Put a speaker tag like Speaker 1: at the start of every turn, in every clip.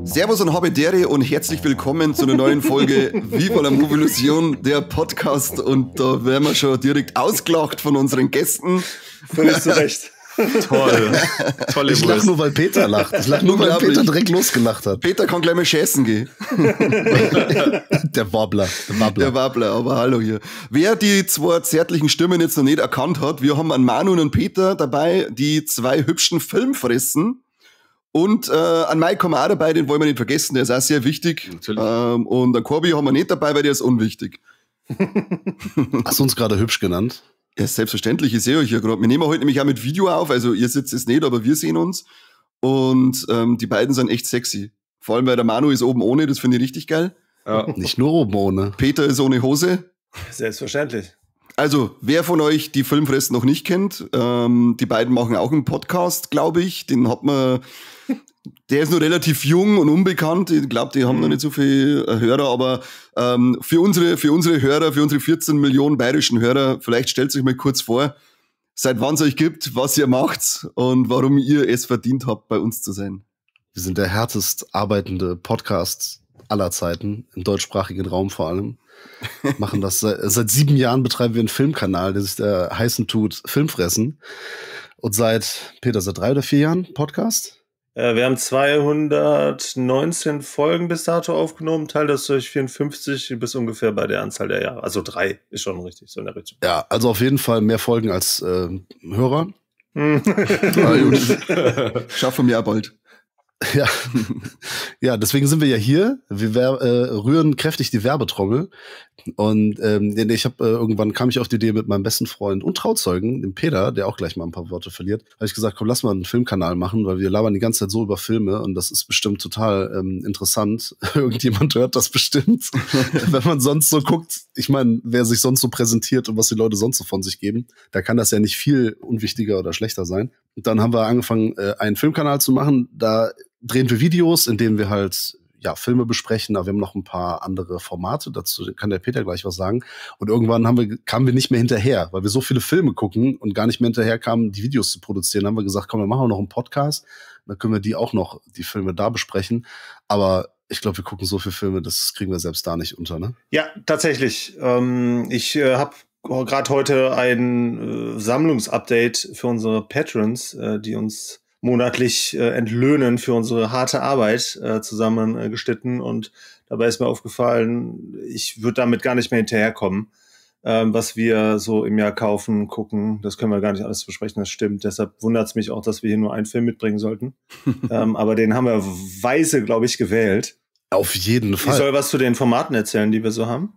Speaker 1: Servus und Habedere und herzlich willkommen zu einer neuen Folge Viva la Movilusion, der Podcast. Und da werden wir schon direkt ausgelacht von unseren Gästen.
Speaker 2: Völlig zu Recht.
Speaker 3: Toll. Tolle
Speaker 4: Ich lache nur, weil Peter lacht. Ich lache nur, weil Peter direkt losgelacht hat.
Speaker 1: Peter kann gleich mal schießen gehen.
Speaker 4: Der Wobbler.
Speaker 1: Der Wobbler, aber hallo hier. Wer die zwei zärtlichen Stimmen jetzt noch nicht erkannt hat, wir haben einen Manu und einen Peter dabei, die zwei hübschen Filmfressen. Und an Mike haben wir auch dabei, den wollen wir nicht vergessen, der ist auch sehr wichtig. Und an Corby haben wir nicht dabei, weil der ist unwichtig.
Speaker 4: Hast du uns gerade hübsch genannt?
Speaker 1: Ja, selbstverständlich, ich sehe euch ja gerade. Wir nehmen heute nämlich auch mit Video auf, also ihr sitzt es nicht, aber wir sehen uns. Und die beiden sind echt sexy. Vor allem, weil der Manu ist oben ohne, das finde ich richtig geil.
Speaker 4: Ja. Nicht nur oben ohne.
Speaker 1: Peter ist ohne Hose.
Speaker 2: Selbstverständlich.
Speaker 1: Also, wer von euch die Filmfressen noch nicht kennt, die beiden machen auch einen Podcast, glaube ich. Den hat man, der ist nur relativ jung und unbekannt. Ich glaube, die haben noch nicht so viele Hörer, aber für unsere Hörer, für unsere 14 Millionen bayerischen Hörer, vielleicht stellt euch mal kurz vor, seit wann es euch gibt, was ihr macht und warum ihr es verdient habt, bei uns zu sein.
Speaker 4: Wir sind der härtest arbeitende Podcast aller Zeiten, im deutschsprachigen Raum vor allem. Machen das seit 7 Jahren betreiben wir einen Filmkanal, der sich da heißen tut Filmfressen. Und seit 3 oder 4 Jahren Podcast?
Speaker 2: Wir haben 219 Folgen bis dato aufgenommen, teilt das durch 54 bis ungefähr bei der Anzahl der Jahre. Also 3 ist schon richtig, so in der Richtung.
Speaker 4: Ja, also auf jeden Fall mehr Folgen als Hörer.
Speaker 1: Schaffen wir ja bald.
Speaker 4: Ja. Ja, deswegen sind wir ja hier. Wir rühren kräftig die Werbetrommel. Und ich habe irgendwann kam ich auf die Idee mit meinem besten Freund und Trauzeugen, dem Peter, der auch gleich mal ein paar Worte verliert, habe ich gesagt, komm, lass mal einen Filmkanal machen, weil wir labern die ganze Zeit so über Filme und das ist bestimmt total interessant. Irgendjemand hört das bestimmt. Wenn man sonst so guckt, ich meine, wer sich sonst so präsentiert und was die Leute sonst so von sich geben, da kann das ja nicht viel unwichtiger oder schlechter sein. Und dann haben wir angefangen, einen Filmkanal zu machen. Da drehen wir Videos, in denen wir halt Filme besprechen, aber wir haben noch ein paar andere Formate, dazu kann der Peter gleich was sagen. Und irgendwann kamen wir nicht mehr hinterher, weil wir so viele Filme gucken und gar nicht mehr hinterher kamen, die Videos zu produzieren. Dann haben wir gesagt, komm, dann machen wir noch einen Podcast, dann können wir die Filme da besprechen. Aber ich glaube, wir gucken so viele Filme, das kriegen wir selbst da nicht unter, ne?
Speaker 2: Ja, tatsächlich. Ich habe gerade heute ein Sammlungsupdate für unsere Patrons, die uns monatlich entlöhnen für unsere harte Arbeit zusammengeschnitten. Und dabei ist mir aufgefallen, ich würde damit gar nicht mehr hinterherkommen, was wir so im Jahr kaufen, gucken. Das können wir gar nicht alles besprechen, das stimmt. Deshalb wundert es mich auch, dass wir hier nur einen Film mitbringen sollten. Aber den haben wir weise, glaube ich, gewählt.
Speaker 4: Auf jeden Fall.
Speaker 2: Ich soll was zu den Formaten erzählen, die wir so haben?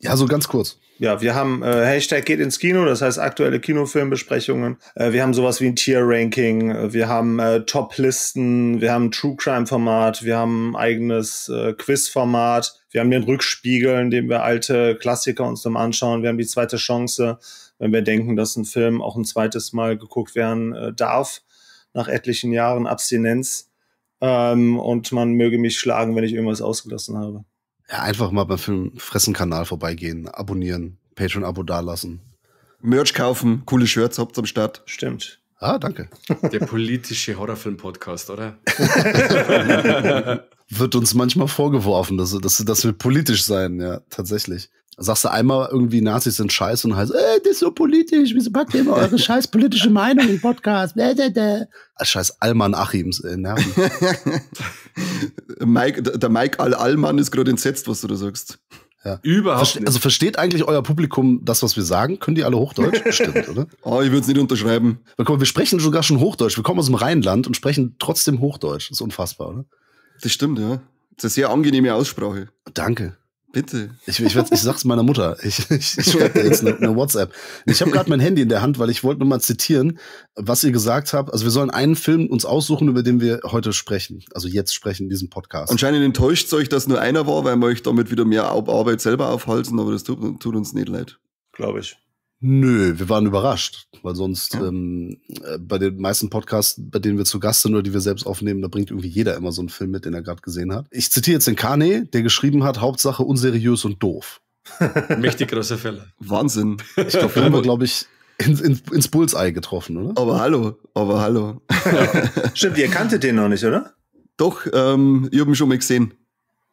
Speaker 4: Ja, so ganz kurz.
Speaker 2: Ja, wir haben Hashtag geht ins Kino, das heißt aktuelle Kinofilmbesprechungen. Wir haben sowas wie ein Tier-Ranking, wir haben Top-Listen, wir haben ein True-Crime-Format, wir haben ein eigenes Quiz-Format, wir haben den Rückspiegel, in dem wir alte Klassiker uns dann anschauen, wir haben die zweite Chance, wenn wir denken, dass ein Film auch ein zweites Mal geguckt werden darf, nach etlichen Jahren Abstinenz. Und man möge mich schlagen, wenn ich irgendwas ausgelassen habe.
Speaker 4: Ja, einfach mal beim Filmfressen-Kanal vorbeigehen, abonnieren, Patreon-Abo dalassen.
Speaker 1: Merch kaufen, coole Shirts habt ihr am Start.
Speaker 2: Stimmt.
Speaker 4: Ah, danke.
Speaker 3: Der politische Horrorfilm-Podcast, oder?
Speaker 4: Wird uns manchmal vorgeworfen, dass wir politisch sein, ja, tatsächlich. Sagst du einmal irgendwie, Nazis sind scheiße und heißt, das ist so politisch, wieso packt ihr immer eure scheiß politische Meinung im Podcast? Scheiß Alman Achims, nerven.
Speaker 1: Der Mike Al-Allmann ist gerade entsetzt, was du da sagst.
Speaker 4: Ja.
Speaker 3: Überhaupt nicht.
Speaker 4: Also versteht eigentlich euer Publikum das, was wir sagen? Können die alle Hochdeutsch? Bestimmt, oder?
Speaker 1: Oh, ich würde es nicht unterschreiben.
Speaker 4: Weil, guck mal, wir sprechen sogar schon Hochdeutsch. Wir kommen aus dem Rheinland und sprechen trotzdem Hochdeutsch. Das ist unfassbar, oder?
Speaker 1: Das stimmt, ja. Das ist eine sehr angenehme Aussprache.
Speaker 4: Danke.
Speaker 1: Bitte.
Speaker 4: Ich sag's meiner Mutter. Ich schreibe dir jetzt eine WhatsApp. Ich habe gerade mein Handy in der Hand, weil ich wollte nur mal zitieren, was ihr gesagt habt. Also wir sollen einen Film uns aussuchen, über den wir heute sprechen. Also jetzt sprechen in diesem Podcast.
Speaker 1: Anscheinend enttäuscht es euch, dass nur einer war, weil wir euch damit wieder mehr Arbeit selber aufhalten, aber das tut uns nicht leid.
Speaker 2: Glaube ich.
Speaker 4: Nö, wir waren überrascht, weil sonst bei den meisten Podcasts, bei denen wir zu Gast sind oder die wir selbst aufnehmen, da bringt irgendwie jeder immer so einen Film mit, den er gerade gesehen hat. Ich zitiere jetzt den Kane, der geschrieben hat, Hauptsache unseriös und doof.
Speaker 3: Mächtig großer Fälle.
Speaker 1: Wahnsinn.
Speaker 4: Ich glaube, wir haben wir, glaube ich, ins Bullseye getroffen, oder?
Speaker 1: Aber hallo.
Speaker 2: Stimmt, ihr kanntet den noch nicht, oder?
Speaker 1: Doch, ich habe ihn schon mal gesehen.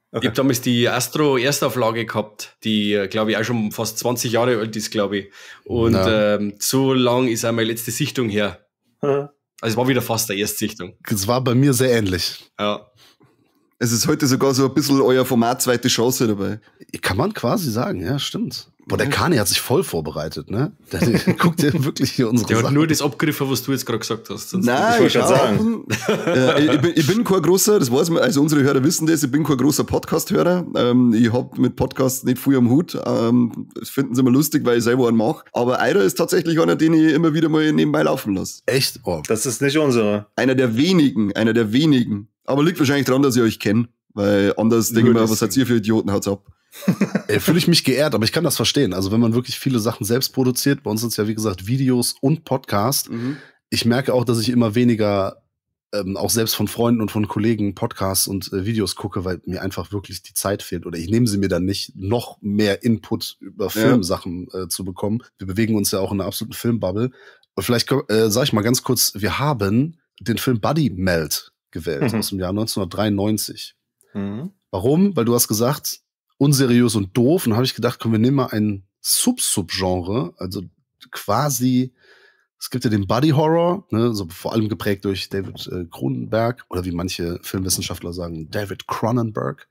Speaker 3: Okay. Ich habe damals die Astro-Erstauflage gehabt, die, glaube ich, auch schon fast 20 Jahre alt ist, glaube ich. Und so lang ist auch meine letzte Sichtung her. Also es war wieder fast der Erstsichtung.
Speaker 4: Es war bei mir sehr ähnlich.
Speaker 3: Ja.
Speaker 1: Es ist heute sogar so ein bisschen euer Format zweite Chance dabei.
Speaker 4: Kann man quasi sagen, ja, stimmt. Boah, der Kani hat sich voll vorbereitet, ne? Der guckt ja wirklich hier unsere
Speaker 3: Der
Speaker 4: Sachen.
Speaker 3: hat nur das abgegriffen, was du jetzt gerade gesagt hast.
Speaker 1: Nein, ich sagen. Ich bin kein großer, das weiß man, also unsere Hörer wissen das, ich bin kein großer Podcast-Hörer. Ich hab mit Podcasts nicht viel am Hut. Das finden sie immer lustig, weil ich selber einen mache. Aber einer ist tatsächlich einer, den ich immer wieder mal nebenbei laufen lasse.
Speaker 4: Echt? Oh.
Speaker 2: Das ist nicht unsere.
Speaker 1: Einer der wenigen. Aber liegt wahrscheinlich daran, dass ich euch kenne. Weil anders denke ich mir, was seid ihr für Idioten, haut's ab.
Speaker 4: Fühle ich mich geehrt, aber ich kann das verstehen. Also wenn man wirklich viele Sachen selbst produziert, bei uns sind es ja wie gesagt Videos und Podcast. Ich merke auch, dass ich immer weniger auch selbst von Freunden und von Kollegen Podcasts und Videos gucke, weil mir einfach wirklich die Zeit fehlt. Oder ich nehme sie mir dann nicht, noch mehr Input über Filmsachen zu bekommen. Wir bewegen uns ja auch in einer absoluten Filmbubble. Und vielleicht sage ich mal ganz kurz, wir haben den Film Buddy Melt gewählt aus dem Jahr 1993. Warum? Weil du hast gesagt, unseriös und doof. Und dann habe ich gedacht, komm, wir nehmen mal ein Sub-Genre, also quasi, es gibt ja den Body Horror, ne, so vor allem geprägt durch David Cronenberg oder wie manche Filmwissenschaftler sagen, David Cronenberg.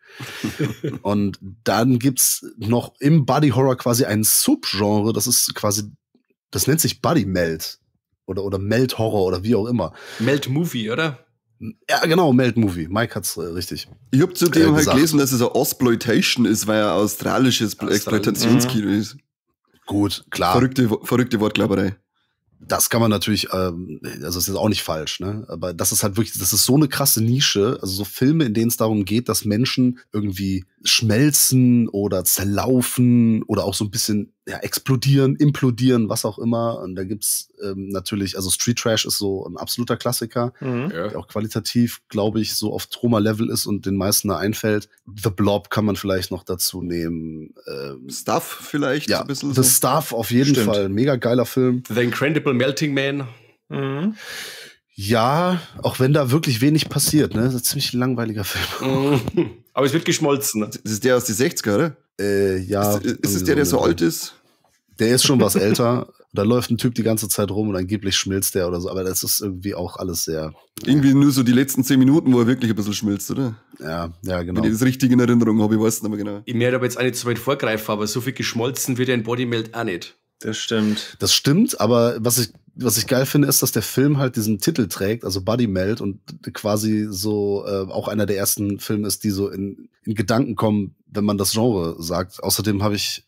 Speaker 4: Und dann gibt's noch im Body Horror quasi ein Subgenre, das ist quasi, das nennt sich Body Melt oder Melt Horror oder wie auch immer.
Speaker 3: Melt Movie, oder?
Speaker 4: Ja, genau, Melt Movie. Mike hat's richtig.
Speaker 1: Ich habe zudem halt gelesen, dass es ein Ostploitation ist, weil er australisches Exploitationskino ist.
Speaker 4: Gut, klar.
Speaker 1: Verrückte Wortklauberei.
Speaker 4: Das kann man natürlich, also das ist auch nicht falsch, ne? Aber das ist halt wirklich, das ist so eine krasse Nische, also so Filme, in denen es darum geht, dass Menschen irgendwie schmelzen oder zerlaufen oder auch so ein bisschen explodieren, implodieren, was auch immer. Und da gibt's natürlich, also Street Trash ist so ein absoluter Klassiker, der auch qualitativ, glaube ich, so auf Troma-Level ist und den meisten da einfällt. The Blob kann man vielleicht noch dazu nehmen.
Speaker 1: Stuff vielleicht
Speaker 4: ja,
Speaker 1: ein bisschen.
Speaker 4: The Stuff auf jeden Fall, mega geiler Film.
Speaker 3: The Incredible Melting Man.
Speaker 4: Ja, auch wenn da wirklich wenig passiert, ne? Das ist ein ziemlich langweiliger Film.
Speaker 3: Aber es wird geschmolzen.
Speaker 1: Das ist der aus den 60er, oder?
Speaker 4: Ja.
Speaker 1: Ist es der so alt ist?
Speaker 4: Der ist schon was älter. Da läuft ein Typ die ganze Zeit rum und angeblich schmilzt der oder so. Aber das ist irgendwie auch alles sehr...
Speaker 1: Irgendwie nur so die letzten 10 Minuten, wo er wirklich ein bisschen schmilzt, oder?
Speaker 4: Ja, genau.
Speaker 1: Wenn ich das richtig in Erinnerung habe, ich weiß es nicht mehr genau.
Speaker 3: Ich werde aber jetzt auch nicht so weit vorgreifen, aber so viel geschmolzen wird ja in Bodymelt auch nicht.
Speaker 2: Das stimmt.
Speaker 4: Das stimmt, aber was ich geil finde, ist, dass der Film halt diesen Titel trägt, also Buddy Melt, und quasi so auch einer der ersten Filme ist, die so in Gedanken kommen, wenn man das Genre sagt. Außerdem habe ich,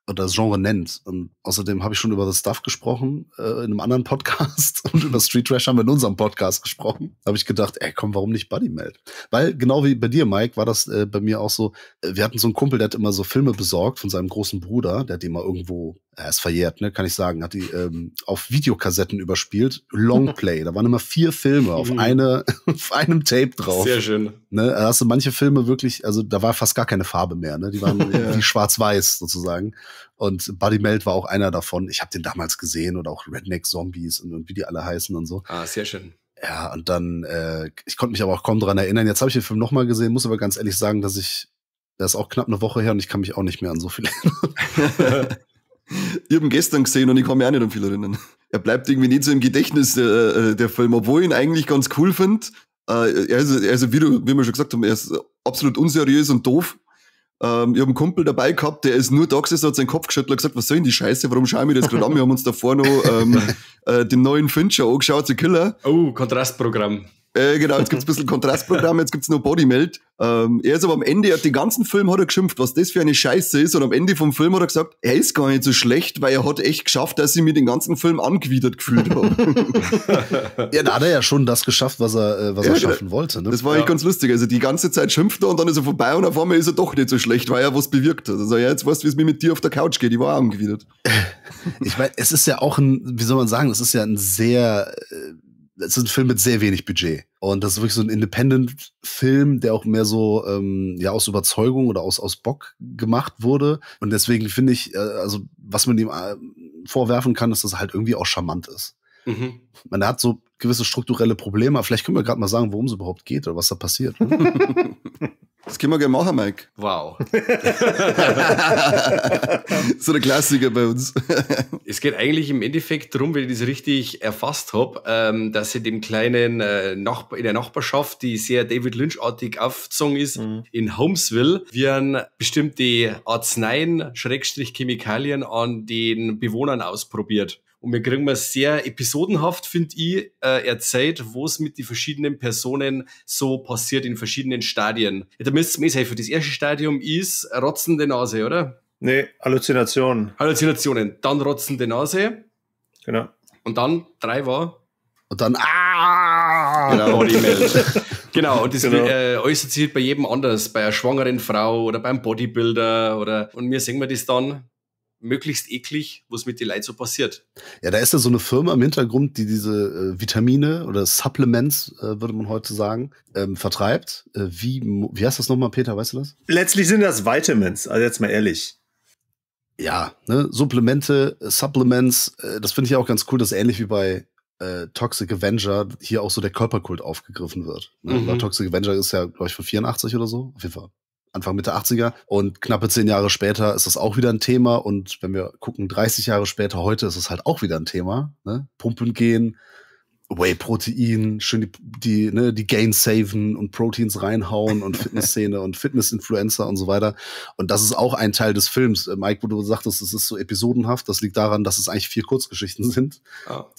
Speaker 4: oder das Genre nennt, und außerdem habe ich schon über The Stuff gesprochen in einem anderen Podcast und über Street Trash haben wir in unserem Podcast gesprochen. Da habe ich gedacht, komm, warum nicht Buddy Melt? Weil genau wie bei dir, Mike, war das bei mir auch so, wir hatten so einen Kumpel, der hat immer so Filme besorgt von seinem großen Bruder, der hat die mal irgendwo, er ist verjährt, ne, kann ich sagen, hat die auf Videokassetten überspielt, Longplay, da waren immer 4 Filme auf einem Tape drauf.
Speaker 3: Sehr schön.
Speaker 4: Ne, da hast du manche Filme wirklich, also da war fast gar keine Farbe mehr, ne, die waren wie schwarz-weiß sozusagen. Und Buddy Melt war auch einer davon. Ich habe den damals gesehen oder auch Redneck Zombies und wie die alle heißen und so.
Speaker 3: Ah, sehr schön.
Speaker 4: Ja, und dann, ich konnte mich aber auch kaum dran erinnern. Jetzt habe ich den Film nochmal gesehen, muss aber ganz ehrlich sagen, das ist auch knapp eine Woche her und ich kann mich auch nicht mehr an so viel erinnern.
Speaker 1: Ich habe ihn gestern gesehen und ich kann mich auch nicht an viel erinnern. Er bleibt irgendwie nicht so im Gedächtnis, der Film, obwohl ich ihn eigentlich ganz cool finde. Also wie wir schon gesagt haben, er ist absolut unseriös und doof. Ich habe einen Kumpel dabei gehabt, der ist nur da gesessen, hat seinen Kopf geschüttelt und gesagt, was soll denn die Scheiße, warum schauen wir das gerade an? Wir haben uns davor noch den neuen Fincher angeschaut, The Killer.
Speaker 3: Oh, Kontrastprogramm.
Speaker 1: Genau, jetzt gibt's ein bisschen Kontrastprogramm, jetzt gibt's noch Bodymelt. Er ist aber am Ende, den ganzen Film hat er geschimpft, was das für eine Scheiße ist, und am Ende vom Film hat er gesagt, er ist gar nicht so schlecht, weil er hat echt geschafft, dass ich mir den ganzen Film angewidert gefühlt habe.
Speaker 4: Ja, da hat er ja schon das geschafft, was er schaffen wollte. Ne?
Speaker 1: Das war echt ganz lustig. Also die ganze Zeit schimpft er und dann ist er vorbei und auf einmal ist er doch nicht so schlecht, weil er was bewirkt hat. Also ja, jetzt weißt du, wie es mir mit dir auf der Couch geht. Ich war auch angewidert.
Speaker 4: Ich meine, es ist ja auch ein, wie soll man sagen, es ist ja es ist ein Film mit sehr wenig Budget. Und das ist wirklich so ein Independent-Film, der auch mehr so aus Überzeugung oder aus Bock gemacht wurde. Und deswegen finde ich, also was man ihm vorwerfen kann, ist, dass er halt irgendwie auch charmant ist. Mhm. Man hat so gewisse strukturelle Probleme, aber vielleicht können wir gerade mal sagen, worum es überhaupt geht oder was da passiert. Ne?
Speaker 1: Das können wir gerne machen, Mike.
Speaker 3: Wow.
Speaker 1: So der Klassiker bei uns.
Speaker 3: Es geht eigentlich im Endeffekt darum, wenn ich das richtig erfasst habe, dass in dem kleinen in der Nachbarschaft, die sehr David Lynch-artig aufgezogen ist, in Holmesville, werden bestimmte Arzneien, Chemikalien an den Bewohnern ausprobiert. Und wir kriegen mal sehr episodenhaft, finde ich, erzählt, wo es mit den verschiedenen Personen so passiert in verschiedenen Stadien. Ja, da müsst ihr mir helfen. Das erste Stadium ist rotzende Nase, oder?
Speaker 2: Nee, Halluzinationen.
Speaker 3: Dann rotzende Nase.
Speaker 2: Genau.
Speaker 3: Und dann 3 war?
Speaker 4: Und dann
Speaker 3: Genau, Bodymelt. Genau, und das äußert sich bei jedem anders. Bei einer schwangeren Frau oder beim Bodybuilder und wir sehen wir das dann möglichst eklig, was mit den Leuten so passiert.
Speaker 4: Ja, da ist ja so eine Firma im Hintergrund, die diese Vitamine oder Supplements, würde man heute sagen, vertreibt. Wie heißt das nochmal, Peter, weißt du das?
Speaker 2: Letztlich sind das Vitamins, also jetzt mal ehrlich.
Speaker 4: Ja, ne, Supplements, das finde ich ja auch ganz cool, dass ähnlich wie bei Toxic Avenger hier auch so der Körperkult aufgegriffen wird. Ne? Weil Toxic Avenger ist ja, glaube ich, von 84 oder so, auf jeden Fall. Anfang Mitte 80er und knappe 10 Jahre später ist das auch wieder ein Thema und wenn wir gucken, 30 Jahre später heute ist es halt auch wieder ein Thema, ne? Pumpen gehen, Whey-Protein, schön die Gains saven und Proteins reinhauen und Fitnessszene und Fitness-Influencer und so weiter und das ist auch ein Teil des Films. Mike, wo du sagtest, es ist so episodenhaft, das liegt daran, dass es eigentlich 4 Kurzgeschichten sind,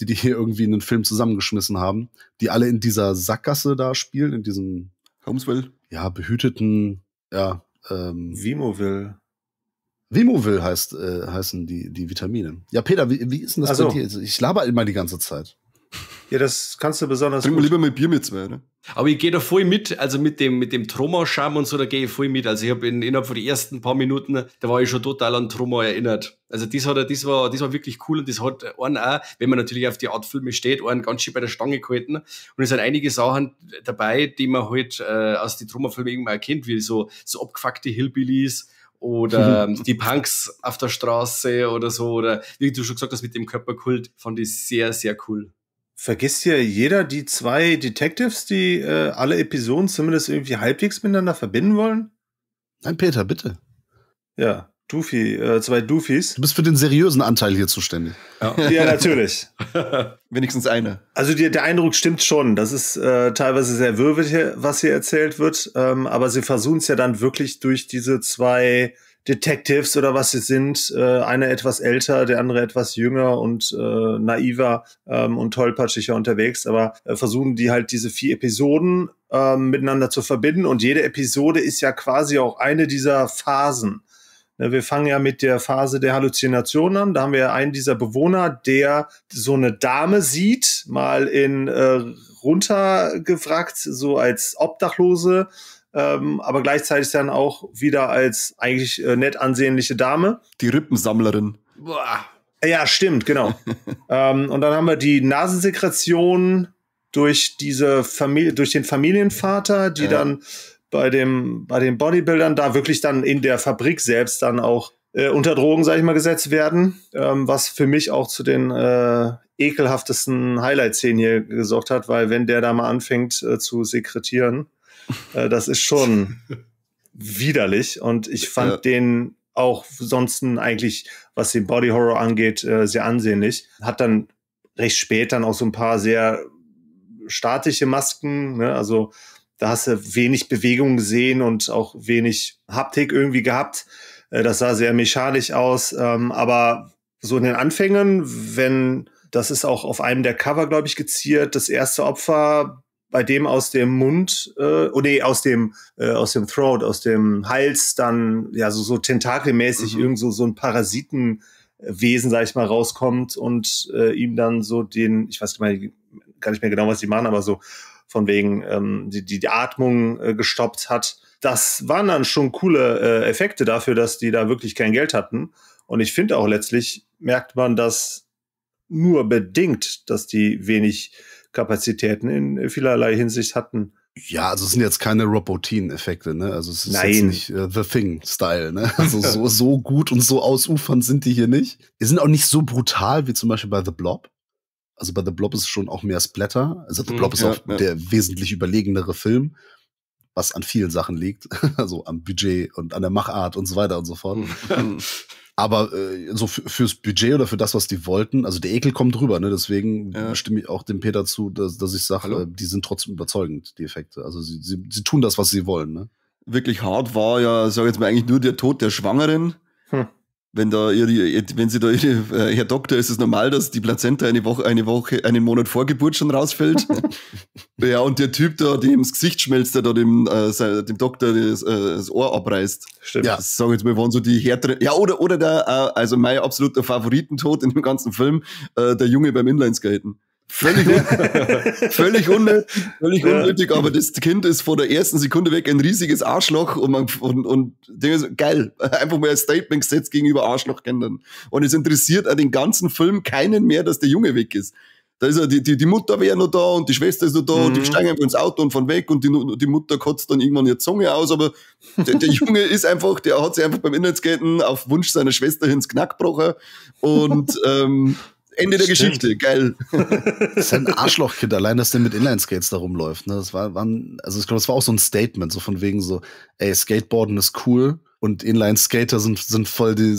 Speaker 4: die hier irgendwie in einen Film zusammengeschmissen haben, die alle in dieser Sackgasse da spielen, in diesem
Speaker 1: Holmesville.
Speaker 4: Ja, behüteten
Speaker 2: Vimoville.
Speaker 4: Vimoville heißen die Vitamine. Ja, Peter, wie ist denn das bei dir? Ich laber immer die ganze Zeit.
Speaker 2: Ja, das kannst du besonders
Speaker 1: Trink mal lieber mit Bier mit 2, ne?
Speaker 3: Aber ich gehe da voll mit, also mit dem Troma-Charme und so, da gehe ich voll mit. Also ich habe innerhalb von den ersten paar Minuten, da war ich schon total an Troma erinnert. Also das war wirklich cool und das hat einen auch, wenn man natürlich auf die Art Filme steht, einen ganz schön bei der Stange gehalten. Und es sind einige Sachen dabei, die man halt aus den Troma-Filmen irgendwie erkennt, wie so abgefuckte Hillbillies oder die Punks auf der Straße oder so. Oder wie du schon gesagt hast, mit dem Körperkult, fand ich sehr, sehr cool.
Speaker 2: Vergisst hier jeder die 2 Detectives, die alle Episoden zumindest irgendwie halbwegs miteinander verbinden wollen?
Speaker 4: Nein, Peter, bitte.
Speaker 2: Ja, 2 Doofies.
Speaker 4: Du bist für den seriösen Anteil hier zuständig.
Speaker 2: Ja, natürlich.
Speaker 1: Wenigstens einer.
Speaker 2: Also der Eindruck stimmt schon. Das ist teilweise sehr wirbelig, was hier erzählt wird. Aber sie versuchen es ja dann wirklich durch diese 2 Detectives oder was sie sind, einer etwas älter, der andere etwas jünger und naiver und tollpatschiger unterwegs, aber versuchen die halt diese 4 Episoden miteinander zu verbinden und jede Episode ist ja quasi auch eine dieser Phasen. Wir fangen ja mit der Phase der Halluzination an, da haben wir einen dieser Bewohner, der so eine Dame sieht, mal in runtergefragt, so als Obdachlose, aber gleichzeitig dann auch wieder als eigentlich nett ansehnliche Dame.
Speaker 1: Die Rippensammlerin.
Speaker 3: Boah.
Speaker 2: Ja, stimmt, genau. Und dann haben wir die Nasensekretion durch diese Familie, durch den Familienvater, die dann bei den Bodybuildern da wirklich dann in der Fabrik selbst dann auch unter Drogen, sag ich mal, gesetzt werden, was für mich auch zu den ekelhaftesten Highlight-Szenen hier gesorgt hat, weil wenn der da mal anfängt zu sekretieren, das ist schon widerlich und ich fand den auch sonst eigentlich, was den Body Horror angeht, sehr ansehnlich. Hat dann recht spät dann auch so ein paar sehr statische Masken, ne? Also da hast du wenig Bewegung gesehen und auch wenig Haptik irgendwie gehabt. Das sah sehr mechanisch aus, aber so in den Anfängen, das ist auch auf einem der Cover, glaube ich, geziert, das erste Opfer, bei dem aus dem Mund, aus dem Throat, aus dem Hals dann ja so tentakelmäßig irgend so ein Parasitenwesen, sag ich mal, rauskommt und ihm dann so ich weiß gar nicht mehr genau, was die machen, aber so von wegen die Atmung gestoppt hat. Das waren dann schon coole Effekte dafür, dass die da wirklich kein Geld hatten. Und ich finde auch letztlich merkt man das nur bedingt, dass die wenig Kapazitäten in vielerlei Hinsicht hatten.
Speaker 4: Ja, also es sind jetzt keine Robotin-Effekte, ne? Also es ist
Speaker 2: Nein.
Speaker 4: jetzt nicht The Thing-Style, ne? Also so gut und so ausufernd sind die hier nicht. Die sind auch nicht so brutal wie zum Beispiel bei The Blob. Also bei The Blob ist es schon auch mehr Splatter. Also The Blob ist auch der wesentlich überlegenere Film, was an vielen Sachen liegt. Also am Budget und an der Machart und so weiter und so fort. Aber so fürs Budget oder für das, was die wollten, also der Ekel kommt drüber, ne? Deswegen stimme ich auch dem Peter zu, dass ich sage, die sind trotzdem überzeugend, die Effekte. Also sie tun das, was sie wollen, ne?
Speaker 1: Wirklich hart war ja, sag jetzt mal, eigentlich nur der Tod der Schwangeren. Wenn sie da Herr Doktor, ist es normal, dass die Plazenta einen Monat vor Geburt schon rausfällt. Ja, und der Typ da, dem das Gesicht schmelzt, der da dem Doktor das Ohr abreißt.
Speaker 2: Stimmt.
Speaker 1: Ja. Das sag ich jetzt mal, waren so die härteren. Ja, oder der, also mein absoluter Favoritentod in dem ganzen Film, der Junge beim Inlineskaten. Völlig unnötig, aber das Kind ist vor der ersten Sekunde weg ein riesiges Arschloch und Dinge so, geil. Einfach mal ein Statement gesetzt gegenüber Arschlochkindern. Und es interessiert auch den ganzen Film keinen mehr, dass der Junge weg ist. Da ist ja die Mutter wäre noch da und die Schwester ist noch da und die steigen einfach ins Auto und fahren weg und die Mutter kotzt dann irgendwann ihre Zunge aus, aber der Junge ist einfach, der hat sich einfach beim Inlineskaten auf Wunsch seiner Schwester ins Knack gebrochen und Ende der Geschichte, geil.
Speaker 4: Das ist halt ein Arschlochkind, allein, dass der mit Inline-Skates da rumläuft. Ne? Ich glaube, das war auch so ein Statement, so von wegen so, ey, Skateboarden ist cool und Inline-Skater sind voll die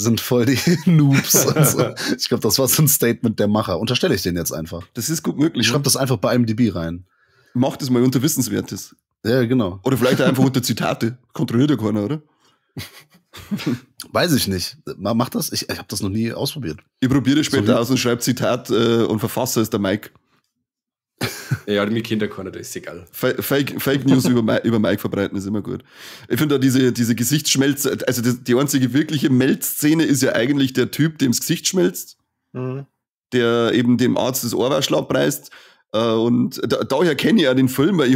Speaker 4: Noobs. Also, ich glaube, das war so ein Statement der Macher. Unterstelle ich den jetzt einfach.
Speaker 1: Das ist gut möglich.
Speaker 4: Ich schreibe das einfach bei IMDb rein.
Speaker 1: Mach das mal unter Wissenswertes.
Speaker 4: Ja, genau.
Speaker 1: Oder vielleicht einfach unter Zitate. Kontrolliert ja keiner, oder?
Speaker 4: Weiß ich nicht. Mach das? Ich habe das noch nie ausprobiert.
Speaker 1: Ich probiere das später aus und schreibe Zitat und Verfasser ist der Mike.
Speaker 3: Ja, mir Kinder keiner, das ist egal.
Speaker 1: Fake News über Mike verbreiten ist immer gut. Ich finde da diese Gesichtsschmelz, also die einzige wirkliche Melzszene ist ja eigentlich der Typ, dem das Gesicht schmelzt, der eben dem Arzt das Ohrwaschel abreißt. Und daher kenne ich ja den Film, weil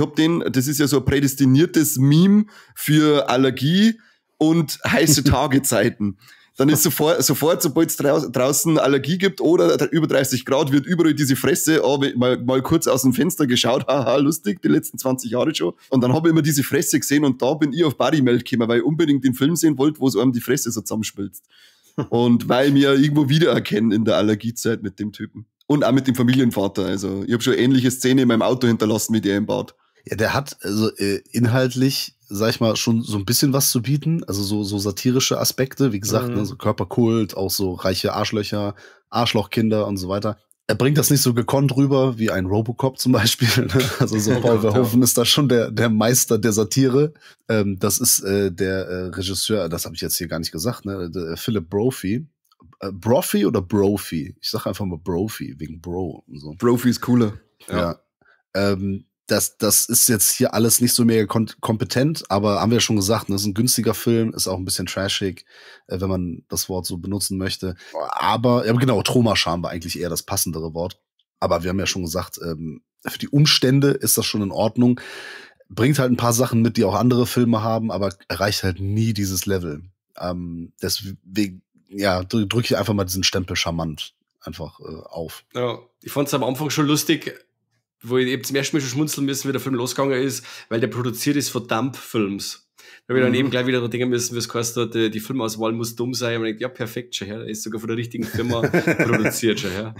Speaker 1: das ist ja so ein prädestiniertes Meme für Allergie und heiße Tagezeiten. Dann ist sofort, sobald es draußen Allergie gibt oder über 30 Grad, wird überall diese Fresse, mal kurz aus dem Fenster geschaut, haha, lustig, die letzten 20 Jahre schon. Und dann habe ich immer diese Fresse gesehen und da bin ich auf Bodymelt gekommen, weil ich unbedingt den Film sehen wollte, wo es einem die Fresse so zusammenschmilzt. Und weil ich mich ja irgendwo wiedererkenne in der Allergiezeit mit dem Typen. Und auch mit dem Familienvater. Also ich habe schon ähnliche Szene in meinem Auto hinterlassen wie der im Bad.
Speaker 4: Ja, der hat also inhaltlich, sag ich mal, schon so ein bisschen was zu bieten. Also so satirische Aspekte, wie gesagt, ne, so Körperkult, auch so reiche Arschlöcher, Arschlochkinder und so weiter. Er bringt das nicht so gekonnt rüber wie ein Robocop zum Beispiel. Ne? Also so Paul Verhoeven ist da schon der Meister der Satire. Das ist der Regisseur, das habe ich jetzt hier gar nicht gesagt, ne? Philip Brophy. Brophy oder Brophy? Ich sage einfach mal Brophy, wegen Bro und so.
Speaker 1: Brophy ist cooler.
Speaker 4: Ja. Das ist jetzt hier alles nicht so mega kompetent, aber haben wir ja schon gesagt, ne, ist ein günstiger Film, ist auch ein bisschen trashig, wenn man das Wort so benutzen möchte. Aber, ja genau, Traumascham war eigentlich eher das passendere Wort. Aber wir haben ja schon gesagt, für die Umstände ist das schon in Ordnung. Bringt halt ein paar Sachen mit, die auch andere Filme haben, aber erreicht halt nie dieses Level. Deswegen, ja, drücke ich einfach mal diesen Stempel charmant einfach auf.
Speaker 3: Ja, ich fand es am Anfang schon lustig, wo ich eben zum ersten Mal schon schmunzeln müssen, wie der Film losgegangen ist, weil der produziert ist von Dump Films. Da habe ich dann eben gleich wieder denken müssen, wie es heißt, die Filmauswahl muss dumm sein. Und ich denke, ja, perfekt, schon her. Der ist sogar von der richtigen Firma produziert, schon her.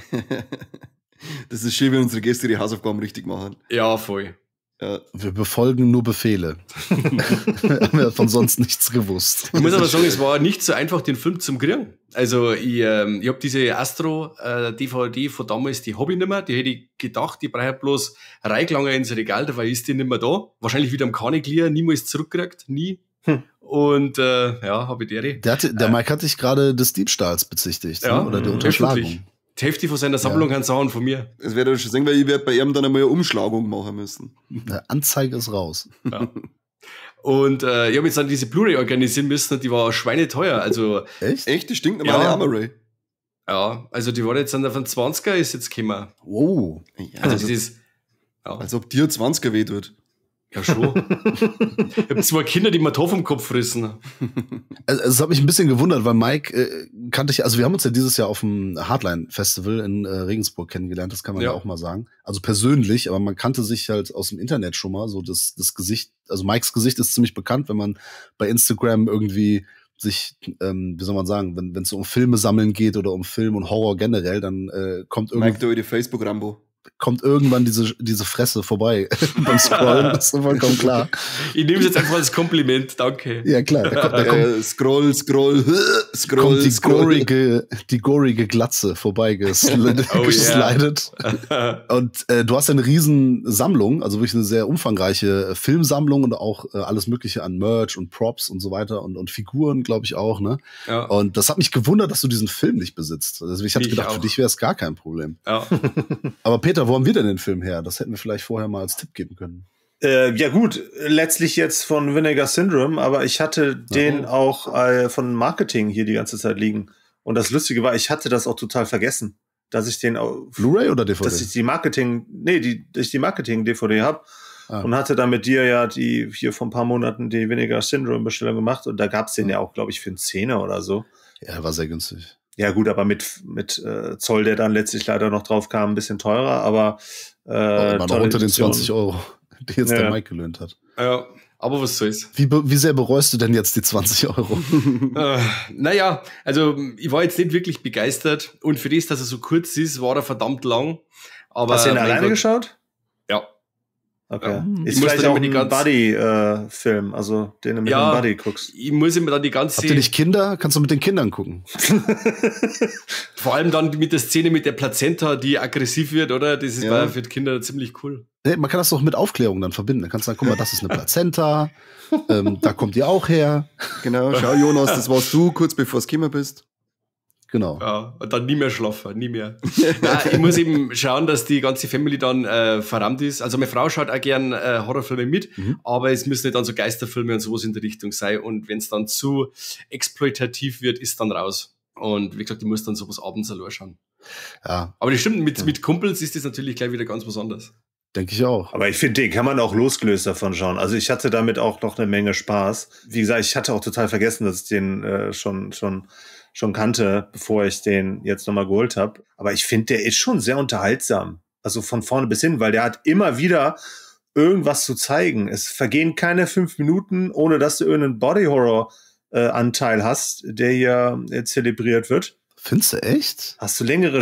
Speaker 1: Das ist schön, wenn unsere Gäste die Hausaufgaben richtig machen.
Speaker 3: Ja, voll.
Speaker 1: Ja.
Speaker 4: Wir befolgen nur Befehle. Haben wir von sonst nichts gewusst.
Speaker 3: Ich muss aber sagen, es war nicht so einfach, den Film zu kriegen. Also ich habe diese Astro-DVD von damals, die habe ich nicht mehr. Die hätte ich gedacht, die brauche ich bloß reingelangen ins Regal, dabei ist die nicht mehr da. Wahrscheinlich wieder am Kaniklier, niemals zurückgekriegt, nie. Und ja, habe ich die.
Speaker 4: Der Mike hat dich gerade des Diebstahls bezichtigt,
Speaker 3: ja,
Speaker 4: ne? Oder der Unterschlagung.
Speaker 3: Öffentlich. Die Hälfte von seiner Sammlung kann sagen von mir.
Speaker 1: Das werde ich schon sagen, weil ich werde bei ihm dann einmal eine Umschlagung machen müssen.
Speaker 4: Eine Anzeige ist raus.
Speaker 3: Ja. Und ich habe jetzt dann diese Blu-ray organisieren müssen und die war schweineteuer. Also,
Speaker 1: Echt? Die stinkt normale Armory.
Speaker 3: Ja, also die war jetzt dann von 20er ist jetzt gekommen.
Speaker 4: Oh.
Speaker 1: Ja,
Speaker 3: Also das ist... Ja.
Speaker 1: Als ob dir 20er weh tut.
Speaker 3: Ja, schon. Ich habe 2 Kinder, die mir Topf vom Kopf frissen.
Speaker 4: Also, es hat mich ein bisschen gewundert, weil Mike kannte ich, also wir haben uns ja dieses Jahr auf dem Hardline-Festival in Regensburg kennengelernt, das kann man ja auch mal sagen. Also persönlich, aber man kannte sich halt aus dem Internet schon mal, so das Gesicht, also Mikes Gesicht ist ziemlich bekannt, wenn man bei Instagram irgendwie sich, wie soll man sagen, wenn es um Filme sammeln geht oder um Film und Horror generell, dann kommt
Speaker 1: Mike, du die Facebook-Rambo.
Speaker 4: Kommt irgendwann diese Fresse vorbei beim Scrollen, das ist vollkommen klar.
Speaker 3: Ich nehme es jetzt einfach als Kompliment, danke.
Speaker 4: Ja, klar. Da kommt,
Speaker 1: Scroll.
Speaker 4: Kommt die gorige Glatze vorbei geslidet. Und du hast ja eine riesen Sammlung, also wirklich eine sehr umfangreiche Filmsammlung und auch alles mögliche an Merch und Props und so weiter und Figuren, glaube ich auch, ne? Ja. Und das hat mich gewundert, dass du diesen Film nicht besitzt. Also ich hatte gedacht, für dich wäre es gar kein Problem.
Speaker 3: Ja.
Speaker 4: Aber Peter, wo haben wir denn den Film her? Das hätten wir vielleicht vorher mal als Tipp geben können.
Speaker 2: Ja gut, letztlich jetzt von Vinegar Syndrome, aber ich hatte den auch von Marketing hier die ganze Zeit liegen. Und das Lustige war, ich hatte das auch total vergessen, dass ich den auf
Speaker 4: Blu-ray oder DVD?
Speaker 2: Dass ich die Marketing-DVD habe. Und hatte dann mit dir ja hier vor ein paar Monaten die Vinegar Syndrome-Bestellung gemacht und da gab's den ja auch, glaube ich, für einen Zehner oder so.
Speaker 4: Ja, war sehr günstig.
Speaker 2: Ja gut, aber mit Zoll, der dann letztlich leider noch drauf kam, ein bisschen teurer, aber
Speaker 4: immer noch unter den 20 €, die jetzt der Mike gelöhnt hat.
Speaker 3: Ja, aber was soll's.
Speaker 4: Wie sehr bereust du denn jetzt die 20 €?
Speaker 3: Naja, also ich war jetzt nicht wirklich begeistert und für das, dass er so kurz ist, war er verdammt lang. Aber
Speaker 2: hast du ihn alleine geschaut?
Speaker 3: Ja.
Speaker 2: Okay. Ja. Ist vielleicht auch ein Buddy-Film, also den du mit dem Buddy guckst.
Speaker 3: Ich muss immer dann die ganze...
Speaker 4: Habt ihr nicht Kinder? Kannst du mit den Kindern gucken.
Speaker 3: Vor allem dann mit der Szene mit der Plazenta, die aggressiv wird, oder? Das ist für die Kinder ziemlich cool.
Speaker 4: Nee, man kann das doch mit Aufklärung dann verbinden. Dann kannst du sagen, guck mal, das ist eine Plazenta, da kommt ihr auch her.
Speaker 1: Genau, schau Jonas, das warst du, kurz bevor du gekommen bist.
Speaker 4: Genau.
Speaker 3: Ja, und dann nie mehr schlafen, nie mehr. Nein, ich muss eben schauen, dass die ganze Family dann verrammt ist. Also meine Frau schaut auch gern Horrorfilme mit, aber es müssen nicht dann so Geisterfilme und sowas in der Richtung sein. Und wenn es dann zu exploitativ wird, ist dann raus. Und wie gesagt, ich muss dann sowas abends allein schauen.
Speaker 4: Ja.
Speaker 3: Aber das stimmt, mit Kumpels ist das natürlich gleich wieder ganz was anderes.
Speaker 4: Denke ich auch.
Speaker 2: Aber ich finde, den kann man auch losgelöst davon schauen. Also ich hatte damit auch noch eine Menge Spaß. Wie gesagt, ich hatte auch total vergessen, dass ich den schon kannte, bevor ich den jetzt nochmal geholt habe. Aber ich finde, der ist schon sehr unterhaltsam. Also von vorne bis hin, weil der hat immer wieder irgendwas zu zeigen. Es vergehen keine 5 Minuten, ohne dass du irgendeinen Body-Horror-Anteil hast, der hier zelebriert wird.
Speaker 4: Findest du echt?
Speaker 2: Hast du längere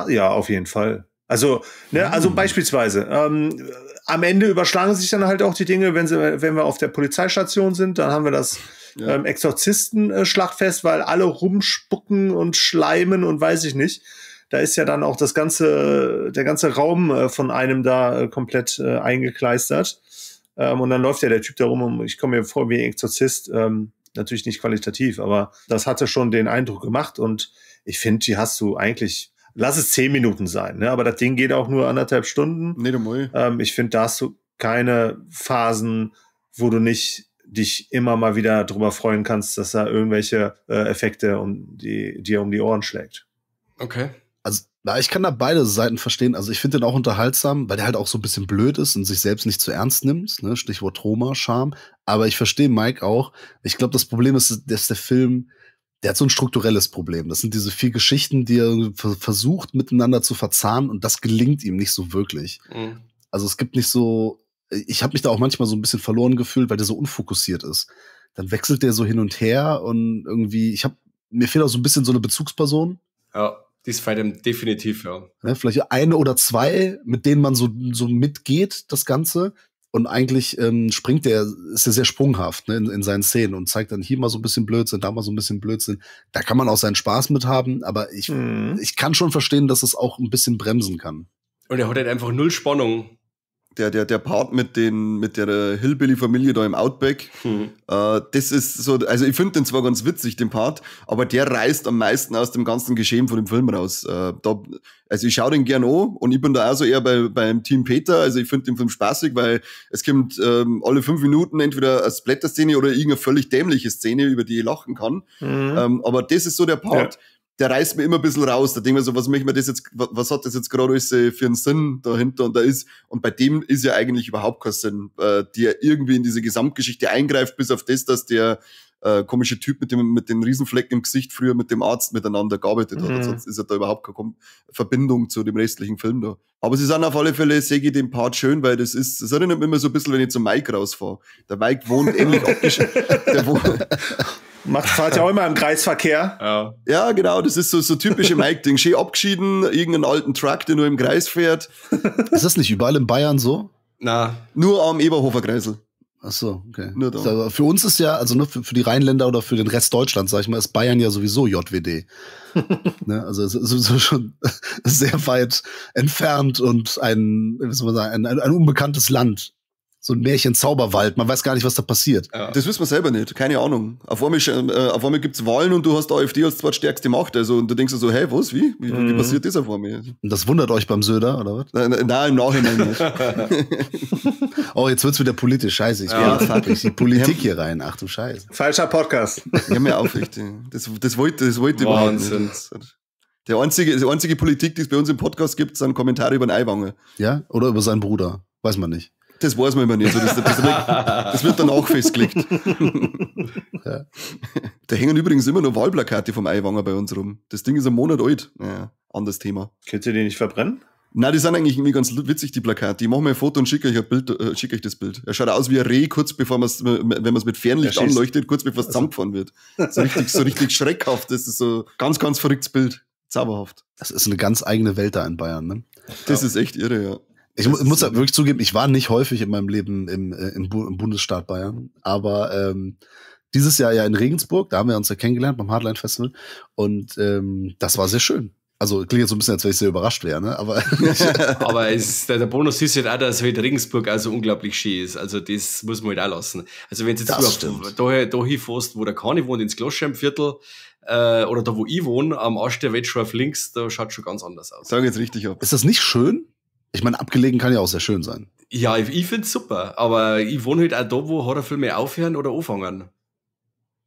Speaker 2: Ja, auf jeden Fall. Also, also beispielsweise, am Ende überschlagen sich dann halt auch die Dinge, wenn wir auf der Polizeistation sind, dann haben wir das Exorzisten-Schlachtfest, weil alle rumspucken und schleimen und weiß ich nicht. Da ist ja dann auch der ganze Raum von einem da komplett eingekleistert. Und dann läuft ja der Typ da rum und ich komme mir vor wie ein Exorzist, natürlich nicht qualitativ, aber das hatte schon den Eindruck gemacht und ich finde, die hast du eigentlich, lass es 10 Minuten sein, ne? Aber das Ding geht auch nur 1,5 Stunden.
Speaker 1: Nee, du mal.
Speaker 2: Ich finde, da hast du keine Phasen, wo du nicht dich immer mal wieder drüber freuen kannst, dass da irgendwelche Effekte dir um die Ohren schlägt.
Speaker 3: Okay.
Speaker 4: Also, ich kann da beide Seiten verstehen. Also, ich finde den auch unterhaltsam, weil der halt auch so ein bisschen blöd ist und sich selbst nicht zu ernst nimmt, ne? Stichwort Trauma, Charme. Aber ich verstehe Mike auch. Ich glaube, das Problem ist, dass der Film, der hat so ein strukturelles Problem. Das sind diese 4 Geschichten, die er versucht, miteinander zu verzahnen und das gelingt ihm nicht so wirklich. Mhm. Also, es gibt nicht so, ich habe mich da auch manchmal so ein bisschen verloren gefühlt, weil der so unfokussiert ist. Dann wechselt der so hin und her und irgendwie, mir fehlt auch so ein bisschen so eine Bezugsperson.
Speaker 3: Ja, das fehlt ihm definitiv, ja.
Speaker 4: Vielleicht 1 oder 2, mit denen man so mitgeht, das Ganze. Und eigentlich ist er sehr sprunghaft, ne, in seinen Szenen und zeigt dann hier mal so ein bisschen Blödsinn, da mal so ein bisschen Blödsinn. Da kann man auch seinen Spaß mit haben, aber ich kann schon verstehen, dass es auch ein bisschen bremsen kann.
Speaker 3: Und er hat halt einfach 0 Spannung.
Speaker 1: Der Part mit der Hillbilly-Familie da im Outback, das ist so, also ich finde den zwar ganz witzig, den Part, aber der reißt am meisten aus dem ganzen Geschehen von dem Film raus. Also ich schaue den gern an und ich bin da auch so eher beim Team Peter, also ich finde den Film spaßig, weil es kommt alle 5 Minuten entweder eine Splatter-Szene oder irgendeine völlig dämliche Szene, über die ich lachen kann. Aber das ist so der Part, der reißt mir immer ein bisschen raus. Da denke ich mir so, was hat das jetzt gerade alles für einen Sinn dahinter und da ist. Und bei dem ist ja eigentlich überhaupt kein Sinn, der irgendwie in diese Gesamtgeschichte eingreift, bis auf das, dass der komische Typ mit den Riesenflecken im Gesicht früher mit dem Arzt miteinander gearbeitet hat. Sonst ist ja da überhaupt keine Verbindung zu dem restlichen Film da. Aber sie sind auf alle Fälle, sehe ich den Part schön, weil das erinnert mich immer so ein bisschen, wenn ich zum Mike rausfahre. Der Mike wohnt ähnlich
Speaker 2: Fahrt ja auch immer im Kreisverkehr.
Speaker 1: Ja, genau, das ist so typische Mike-Ding. Schön abgeschieden, irgendeinen alten Truck, der nur im Kreis fährt.
Speaker 4: Ist das nicht überall in Bayern so?
Speaker 3: Na.
Speaker 1: Nur am Eberhofer-Kreisel.
Speaker 4: Ach so, okay.
Speaker 1: Nur da.
Speaker 4: Für uns ist ja, also nur für die Rheinländer oder für den Rest Deutschlands, sag ich mal, ist Bayern ja sowieso JWD. Ne? Also es ist sowieso schon sehr weit entfernt und ein unbekanntes Land. So ein Märchen-Zauberwald, man weiß gar nicht, was da passiert.
Speaker 1: Ja. Das wissen wir selber nicht, keine Ahnung. Auf einmal gibt's Wahlen und du hast AfD als zweitstärkste Macht. Also, und du denkst so, hey, was, wie passiert das auf einmal?
Speaker 4: Und das wundert euch beim Söder, oder was?
Speaker 1: Nein, im Nachhinein nicht.
Speaker 4: Oh, jetzt wird's wieder politisch, scheiße. Ich will die Politik hier rein, ach du Scheiße.
Speaker 2: Falscher Podcast.
Speaker 1: Ja, mir auf, echt. Das wollte überhaupt nicht. Die einzige Politik, die es bei uns im Podcast gibt, sind Kommentare über den Eiwanger.
Speaker 4: Ja, oder über seinen Bruder, weiß man nicht.
Speaker 1: Das weiß man immer nicht. Also das wird danach festgelegt.
Speaker 4: Ja.
Speaker 1: Da hängen übrigens immer noch Wahlplakate vom Eiwanger bei uns rum. Das Ding ist einen Monat alt. Naja, anderes Thema.
Speaker 2: Könnt ihr die nicht verbrennen?
Speaker 1: Nein, die sind eigentlich irgendwie ganz witzig, die Plakate. Ich mache mir ein Foto und schicke euch das Bild. Er schaut aus wie ein Reh, kurz bevor wenn man es mit Fernlicht anleuchtet, kurz bevor es zusammengefahren wird. So richtig schreckhaft. Das ist so ganz, ganz verrücktes Bild. Zauberhaft.
Speaker 4: Das ist eine ganz eigene Welt da in Bayern, ne?
Speaker 1: Das ist echt irre, ja.
Speaker 4: Ich muss halt wirklich zugeben, ich war nicht häufig in meinem Leben im Bundesstaat Bayern, aber dieses Jahr ja in Regensburg, da haben wir uns ja kennengelernt beim Hardline Festival und das war sehr schön. Also klingt jetzt so ein bisschen, als wenn ich sehr überrascht wäre, ne? Aber
Speaker 3: der Bonus ist halt auch, dass halt Regensburg also unglaublich schön ist. Also das muss man halt auch lassen. Also wenn du jetzt da hinfährst, wo der Kani wohnt, ins Gloschheimviertel, oder da wo ich wohne, am Arsch der Welt schon auf links, da schaut schon ganz anders aus.
Speaker 1: Sag jetzt richtig ab.
Speaker 4: Ist das nicht schön? Ich meine, abgelegen kann ja auch sehr schön sein.
Speaker 3: Ja, ich find's super, aber ich wohne halt auch da, wo Horrorfilme aufhören oder anfangen.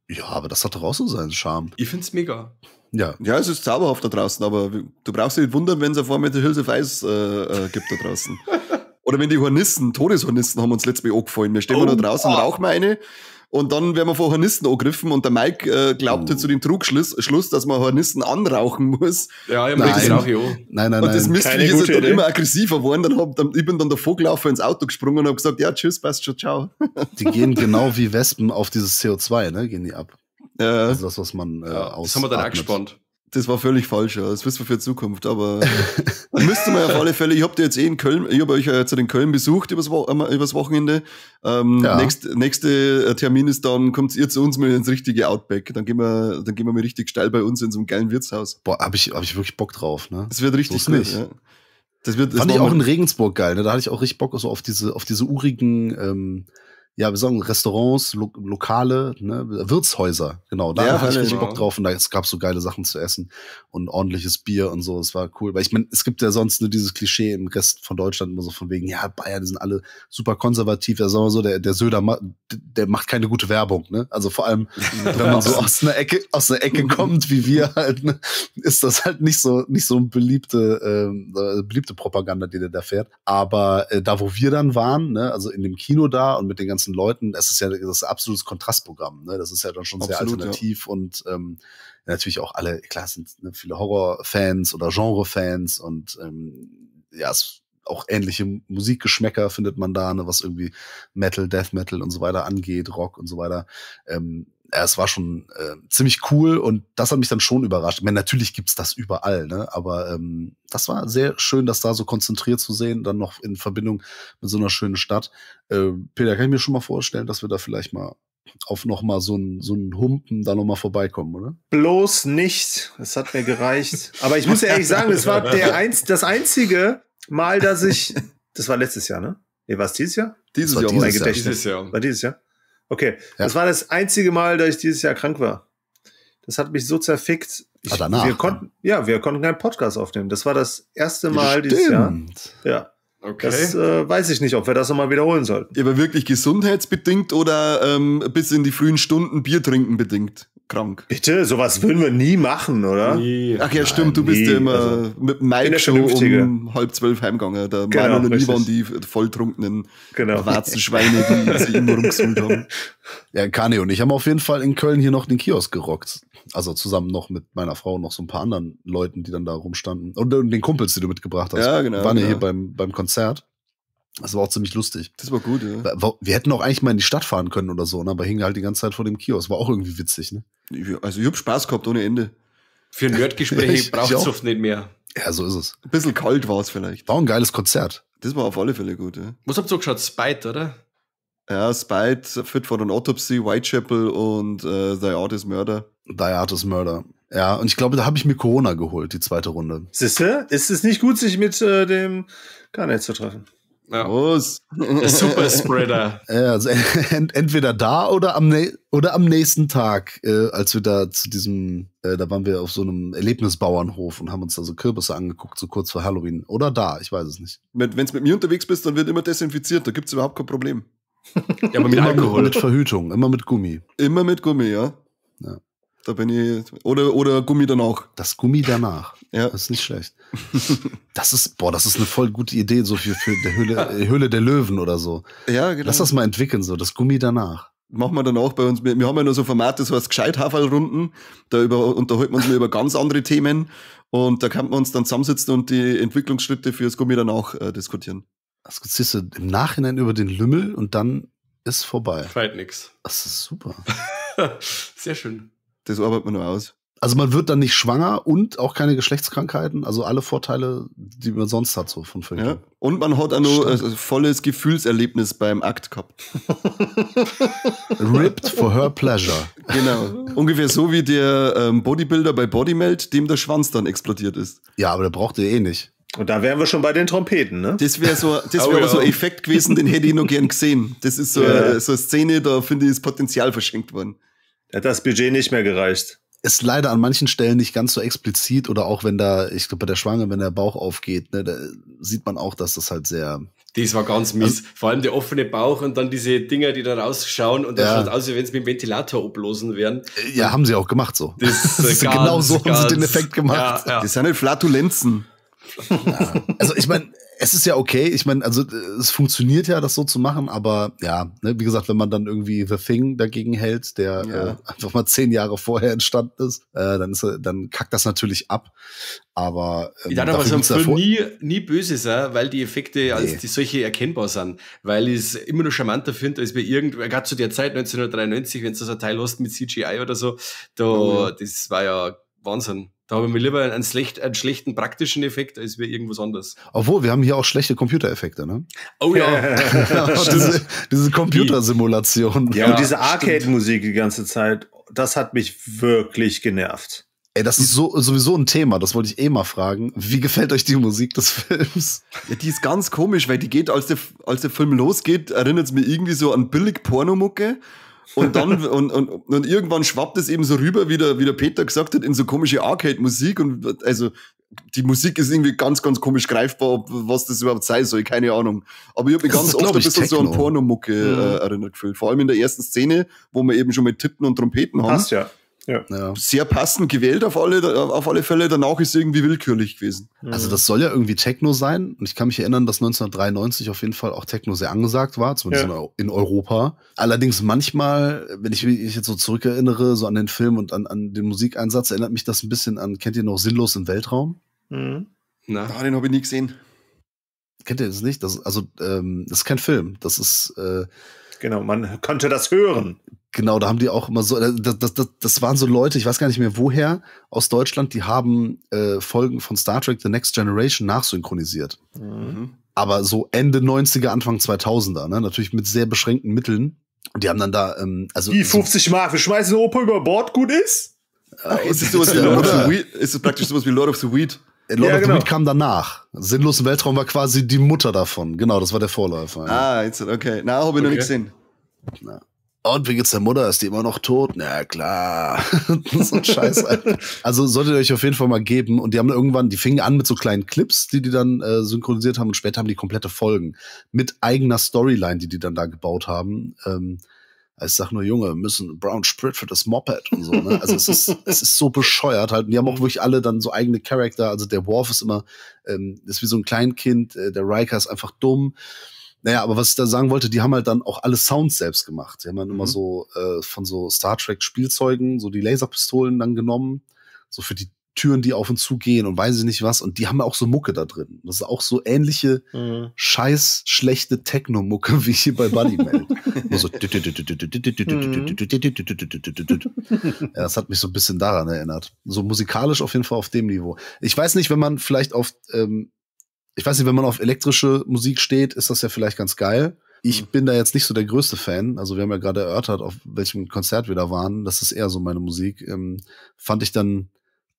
Speaker 4: Ja, aber das hat doch auch so seinen Charme.
Speaker 3: Ich find's mega.
Speaker 4: Ja.
Speaker 1: Ja, es ist zauberhaft da draußen, aber du brauchst dich nicht wundern, wenn es auf einmal die Hills of Ice gibt da draußen. Oder wenn die Todeshornissen haben uns letztes Mal angefallen. Wir stehen da draußen, rauchen wir eine und dann werden wir von Hornissen angegriffen und der Mike glaubte zu dem Trugschluss, dass man Hornissen anrauchen muss.
Speaker 3: Ja, ich rauche ich auch.
Speaker 4: Nein.
Speaker 1: Und das Mistviech ist dann immer aggressiver geworden. Ich bin dann davor gelaufen, ins Auto gesprungen und habe gesagt, ja, tschüss, passt schon, ciao.
Speaker 4: Die gehen genau wie Wespen auf dieses CO2, ne? Gehen die ab.
Speaker 1: Ja.
Speaker 4: Also das, was man
Speaker 3: das haben wir dann auch gespannt.
Speaker 1: Das war völlig falsch, ja. Das wissen wir für die Zukunft, aber müsste man auf alle Fälle, ich habe in Köln, ich habe euch jetzt in Köln besucht übers Wochenende. Nächste Termin ist dann, kommt ihr zu uns mal ins richtige Outback. Dann gehen wir mal richtig steil bei uns in so einem geilen Wirtshaus.
Speaker 4: Boah, hab ich wirklich Bock drauf, ne?
Speaker 1: Das wird richtig gut, ja. Das
Speaker 4: fand ich auch in Regensburg geil, ne? Da hatte ich auch richtig Bock so auf diese urigen, ja, wir sagen Restaurants, Lokale, ne, Wirtshäuser, genau. Da hatte ich richtig Bock drauf und es gab so geile Sachen zu essen und ordentliches Bier und so. Es war cool, weil ich meine, es gibt ja sonst nur dieses Klischee im Rest von Deutschland immer so von wegen, ja, Bayern, die sind alle super konservativ. Ja, sagen wir so, der Söder, der macht keine gute Werbung, ne? Also vor allem, wenn man so aus einer Ecke kommt, wie wir halt, ne, ist das halt nicht so beliebte Propaganda, die der da fährt. Aber da, wo wir dann waren, ne, also in dem Kino da und mit den ganzen Leuten, es ist ja das absolutes Kontrastprogramm, ne? Das ist ja dann schon sehr alternativ und natürlich auch alle, klar, es sind viele Horrorfans oder Genrefans und ja, es auch ähnliche Musikgeschmäcker findet man da, ne, was irgendwie Metal, Death Metal und so weiter angeht, Rock und so weiter. Ja, es war schon ziemlich cool und das hat mich dann schon überrascht. Ich meine, natürlich gibt's das überall, ne? Aber das war sehr schön, das da so konzentriert zu sehen, dann noch in Verbindung mit so einer schönen Stadt. Peter, kann ich mir schon mal vorstellen, dass wir da vielleicht mal auf noch mal so einen Humpen da noch mal vorbeikommen, oder?
Speaker 2: Bloß nicht. Es hat mir gereicht. Aber ich muss ja ehrlich sagen, es war das einzige Mal, dass ich... Das war letztes Jahr, ne? Nee, war es dieses Jahr?
Speaker 1: Dieses Jahr.
Speaker 2: War dieses Jahr? Okay, ja. Das war das einzige Mal, dass ich dieses Jahr krank war. Das hat mich so zerfickt. Wir konnten keinen Podcast aufnehmen. Das war das erste Mal dieses Jahr. Ja. Okay. Das weiß ich nicht, ob wir das nochmal wiederholen sollten.
Speaker 1: Aber wirklich gesundheitsbedingt oder bis in die frühen Stunden Bier trinken bedingt? krank.
Speaker 2: Bitte? Sowas würden wir nie machen, oder?
Speaker 3: Nie.
Speaker 1: Ach ja, stimmt, du bist ja immer
Speaker 2: also,
Speaker 1: mit dem Mike schon
Speaker 2: Vernünftige.
Speaker 1: um 11:30 heimgegangen. Der
Speaker 2: Genau,
Speaker 1: Manuel und ich
Speaker 2: richtig.
Speaker 1: waren die volltrunkenen
Speaker 2: Genau.
Speaker 1: Warzenschweine, die sich immer rumgesucht haben.
Speaker 4: Ja, Kani und ich haben auf jeden Fall in Köln hier noch den Kiosk gerockt. Also zusammen noch mit meiner Frau und noch so ein paar anderen Leuten, die dann da rumstanden. Und den Kumpels, die du mitgebracht hast.
Speaker 1: Ja, genau,
Speaker 4: Wir waren ja
Speaker 1: genau.
Speaker 4: hier beim Konzert. Das war auch ziemlich lustig.
Speaker 1: Das war gut, ja.
Speaker 4: Wir hätten auch eigentlich mal in die Stadt fahren können oder so, ne? Aber hingen halt die ganze Zeit vor dem Kiosk. War auch irgendwie witzig, ne?
Speaker 1: Also ich hab Spaß gehabt ohne Ende.
Speaker 3: Für Nerdgespräche
Speaker 4: Ich
Speaker 3: braucht es
Speaker 4: auch.
Speaker 3: oft nicht mehr.
Speaker 4: Ja, so ist es.
Speaker 1: Ein bisschen kalt war es vielleicht.
Speaker 4: War auch ein geiles Konzert.
Speaker 1: Das war auf alle Fälle gut, ja.
Speaker 3: Was habt ihr so geschaut? Spite, oder?
Speaker 1: Ja, Spite, Fit for an Autopsy, Whitechapel und The Artist Murder.
Speaker 4: Die Artist Murder. Ja, und ich glaube, da habe ich mir Corona geholt, die zweite Runde.
Speaker 2: Siehste, ist es nicht gut, sich mit dem Garnet zu treffen?
Speaker 3: Ja.
Speaker 1: Was?
Speaker 3: Der Superspreader.
Speaker 4: Ja, also entweder da oder am nächsten Tag, als wir da zu diesem, da waren wir auf so einem Erlebnisbauernhof und haben uns da so Kürbisse angeguckt, so kurz vor Halloween. Oder da, ich weiß es nicht.
Speaker 1: Wenn du mit mir unterwegs bist, dann wird immer desinfiziert, da gibt's überhaupt kein Problem.
Speaker 3: Ja, aber mit
Speaker 4: Immer
Speaker 3: Alkohol.
Speaker 4: mit Verhütung, immer mit Gummi.
Speaker 1: Immer mit Gummi, ja.
Speaker 4: Ja.
Speaker 1: Da bin ich, oder Gummi danach.
Speaker 4: Das Gummi danach.
Speaker 1: Ja.
Speaker 4: Das ist nicht schlecht. Das ist eine voll gute Idee, so für der Höhle der Löwen oder so.
Speaker 1: Ja, genau.
Speaker 4: Lass das mal entwickeln, so das Gummi danach.
Speaker 1: Machen wir dann auch bei uns. Wir haben ja noch so ein Format, das heißt Gescheit-Haferl-Runden. Da unterhalten wir uns mal über ganz andere Themen. Und da kann man uns dann zusammensitzen und die Entwicklungsschritte fürs Gummi danach diskutieren.
Speaker 4: Das ziehst du im Nachhinein über den Lümmel und dann ist vorbei.
Speaker 3: Fällt nix.
Speaker 4: Das ist super.
Speaker 3: Sehr schön.
Speaker 1: Das arbeiten wir noch aus.
Speaker 4: Also man wird dann nicht schwanger und auch keine Geschlechtskrankheiten. Also alle Vorteile, die man sonst hat, so von Verhütung.
Speaker 1: Ja. Und man hat auch noch ein volles Gefühlserlebnis beim Akt gehabt.
Speaker 4: Ripped for her pleasure.
Speaker 1: Genau. Ungefähr so wie der Bodybuilder bei Bodymelt, dem der Schwanz dann explodiert ist.
Speaker 4: Ja, aber der braucht ihr eh nicht.
Speaker 2: Und da wären wir schon bei den Trompeten, ne?
Speaker 1: Das wäre so,
Speaker 3: Oh,
Speaker 1: aber
Speaker 3: ja.
Speaker 1: so ein Effekt gewesen, den hätte ich noch gern gesehen. Das ist so,
Speaker 2: Ja.
Speaker 1: so eine Szene, da finde ich, ist Potenzial verschenkt worden.
Speaker 2: Da hat das Budget nicht mehr gereicht.
Speaker 4: Ist leider an manchen Stellen nicht ganz so explizit oder auch wenn da, ich glaube bei der Schwange, wenn der Bauch aufgeht, ne, da sieht man auch, dass das halt sehr.
Speaker 3: Das war ganz mies. Vor allem der offene Bauch und dann diese Dinger, die da rausschauen und dann
Speaker 4: Ja.
Speaker 3: schaut aus, wie wenn es mit dem Ventilator ablosen wären.
Speaker 4: Ja, haben sie auch gemacht so.
Speaker 3: Das ist ganz,
Speaker 4: genau so haben sie den
Speaker 3: ganz-
Speaker 4: Effekt gemacht.
Speaker 3: Ja, ja.
Speaker 1: Das sind halt Flatulenzen.
Speaker 4: Also ich meine, es ist ja okay. Ich meine, also es funktioniert ja, das so zu machen, aber ja, ne, wie gesagt, wenn man dann irgendwie The Thing dagegen hält, der
Speaker 1: Ja.
Speaker 4: einfach mal 10 Jahre vorher entstanden ist, dann kackt das natürlich ab. Aber
Speaker 3: Ich darf aber so einem
Speaker 4: dafür gibt's
Speaker 3: Film nie böse sein, weil die Effekte als die solche erkennbar sind. Weil ich es immer noch charmanter finde, als bei gerade zu der Zeit 1993, wenn du so ein Teil hast mit CGI oder so, das war ja Wahnsinn. Da habe ich mir lieber einen schlechten praktischen Effekt als bei irgendwas anderes.
Speaker 4: Obwohl, wir haben hier auch schlechte Computereffekte, ne?
Speaker 3: Oh ja.
Speaker 4: diese Computersimulation.
Speaker 2: Ja, und diese Arcade-Musik die ganze Zeit, das hat mich wirklich genervt.
Speaker 4: Ey, das ist sowieso ein Thema, das wollte ich eh mal fragen. Wie gefällt euch die Musik des Films?
Speaker 1: Ja, die ist ganz komisch, weil die geht, als der Film losgeht, erinnert es mir irgendwie so an billig Pornomucke. Und dann, und irgendwann schwappt es eben so rüber, wie der Peter gesagt hat, in so komische Arcade-Musik. Und also, die Musik ist irgendwie ganz, ganz komisch greifbar, was das überhaupt sein soll, keine Ahnung. Aber ich habe mich
Speaker 4: Das
Speaker 1: ganz
Speaker 4: ist,
Speaker 1: oft
Speaker 4: glaub
Speaker 1: ein
Speaker 4: ich,
Speaker 1: bisschen so an
Speaker 4: Techno.
Speaker 1: Pornomucke erinnert gefühlt. Vor allem in der ersten Szene, wo wir eben schon mit Titten und Trompeten haben.
Speaker 2: Passt ja.
Speaker 4: Ja.
Speaker 1: Sehr passend gewählt auf alle Fälle. Danach ist es irgendwie willkürlich gewesen.
Speaker 4: Also das soll ja irgendwie Techno sein. Und ich kann mich erinnern, dass 1993 auf jeden Fall auch Techno sehr angesagt war, zumindest in Europa. Allerdings manchmal, wenn ich mich jetzt so zurückerinnere, so an den Film und an den Musikeinsatz, erinnert mich das ein bisschen an, kennt ihr noch Sinnlos im Weltraum?
Speaker 2: Mhm.
Speaker 3: Na.
Speaker 1: Ah, den habe ich nie gesehen.
Speaker 4: Kennt ihr das nicht? Das ist kein Film. Das ist,
Speaker 2: Genau, man konnte das hören.
Speaker 4: genau, da haben die auch immer so, das waren so Leute, ich weiß gar nicht mehr woher, aus Deutschland, die haben Folgen von Star Trek The Next Generation nachsynchronisiert.
Speaker 1: Mhm.
Speaker 4: Aber so Ende 90er, Anfang 2000er, ne? Natürlich mit sehr beschränkten Mitteln. Und die haben dann da, also.
Speaker 2: Die 50 Mark, wir schmeißen den Opa über Bord, gut ist?
Speaker 1: Ist es sowas wie Lord of the Weed? Ist es praktisch sowas wie Lord of the Weed?
Speaker 4: Lord
Speaker 2: Ja,
Speaker 4: of the
Speaker 2: genau.
Speaker 4: Weed kam danach. Sinnlos im Weltraum war quasi die Mutter davon. Genau, das war der Vorläufer. Ja.
Speaker 1: Ah, jetzt, okay. Na, habe ich noch nicht gesehen.
Speaker 4: Und wie geht's der Mutter? Ist die immer noch tot? Na klar. So ein Scheiß, Alter. Also solltet ihr euch auf jeden Fall mal geben. Und die haben irgendwann, die fingen an mit so kleinen Clips, die dann synchronisiert haben. Und später haben die komplette Folgen mit eigener Storyline, die dann da gebaut haben. Ich sag nur, Junge, wir müssen Brown Sprit für das Moped und so, ne? Also es ist so bescheuert halt. Und die haben auch wirklich alle dann so eigene Charakter. Also der Worf ist immer, ist wie so ein Kleinkind, der Riker ist einfach dumm. Naja, aber was ich da sagen wollte, die haben halt dann auch alle Sounds selbst gemacht. Die haben dann immer so von so Star Trek Spielzeugen so die Laserpistolen dann genommen, so für die Türen, die auf und zu gehen und weiß ich nicht was. Und die haben ja auch so Mucke da drin. Das ist auch so ähnliche scheiß schlechte Techno-Mucke wie hier bei Buddy Melt. So ja, das hat mich so ein bisschen daran erinnert. So musikalisch auf jeden Fall auf dem Niveau. Ich weiß nicht, wenn man vielleicht auf wenn man auf elektrische Musik steht, ist das ja vielleicht ganz geil. Ich bin da jetzt nicht so der größte Fan. Also wir haben ja gerade erörtert, auf welchem Konzert wir da waren. Das ist eher so meine Musik. Fand ich dann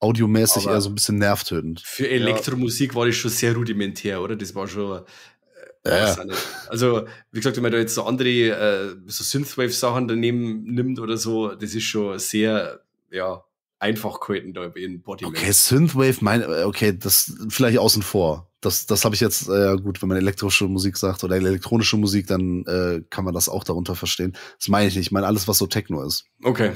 Speaker 4: audiomäßig eher so ein bisschen nervtötend.
Speaker 3: Für Elektromusik war das schon sehr rudimentär, oder? Das war schon... Also, wie gesagt, wenn man da jetzt so andere so Synthwave-Sachen daneben nimmt oder so, das ist schon sehr, einfach gehalten da in Bodymelt.
Speaker 4: Okay, Synthwave, das vielleicht außen vor. Das habe ich jetzt, gut, wenn man elektrische Musik sagt oder elektronische Musik, dann kann man das auch darunter verstehen. Das meine ich nicht. Ich meine alles, was so Techno ist.
Speaker 3: Okay.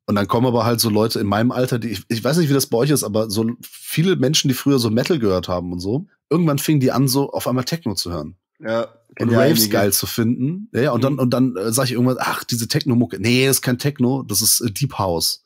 Speaker 4: Und dann kommen aber halt so Leute in meinem Alter, die, ich weiß nicht, wie das bei euch ist, aber so viele Menschen, die früher so Metal gehört haben und so, irgendwann fingen die an, so auf einmal Techno zu hören.
Speaker 1: Ja.
Speaker 4: Und Raves geil zu finden. Ja, und dann sage ich irgendwann, ach, diese Techno-Mucke. Nee, das ist kein Techno, das ist Deep House.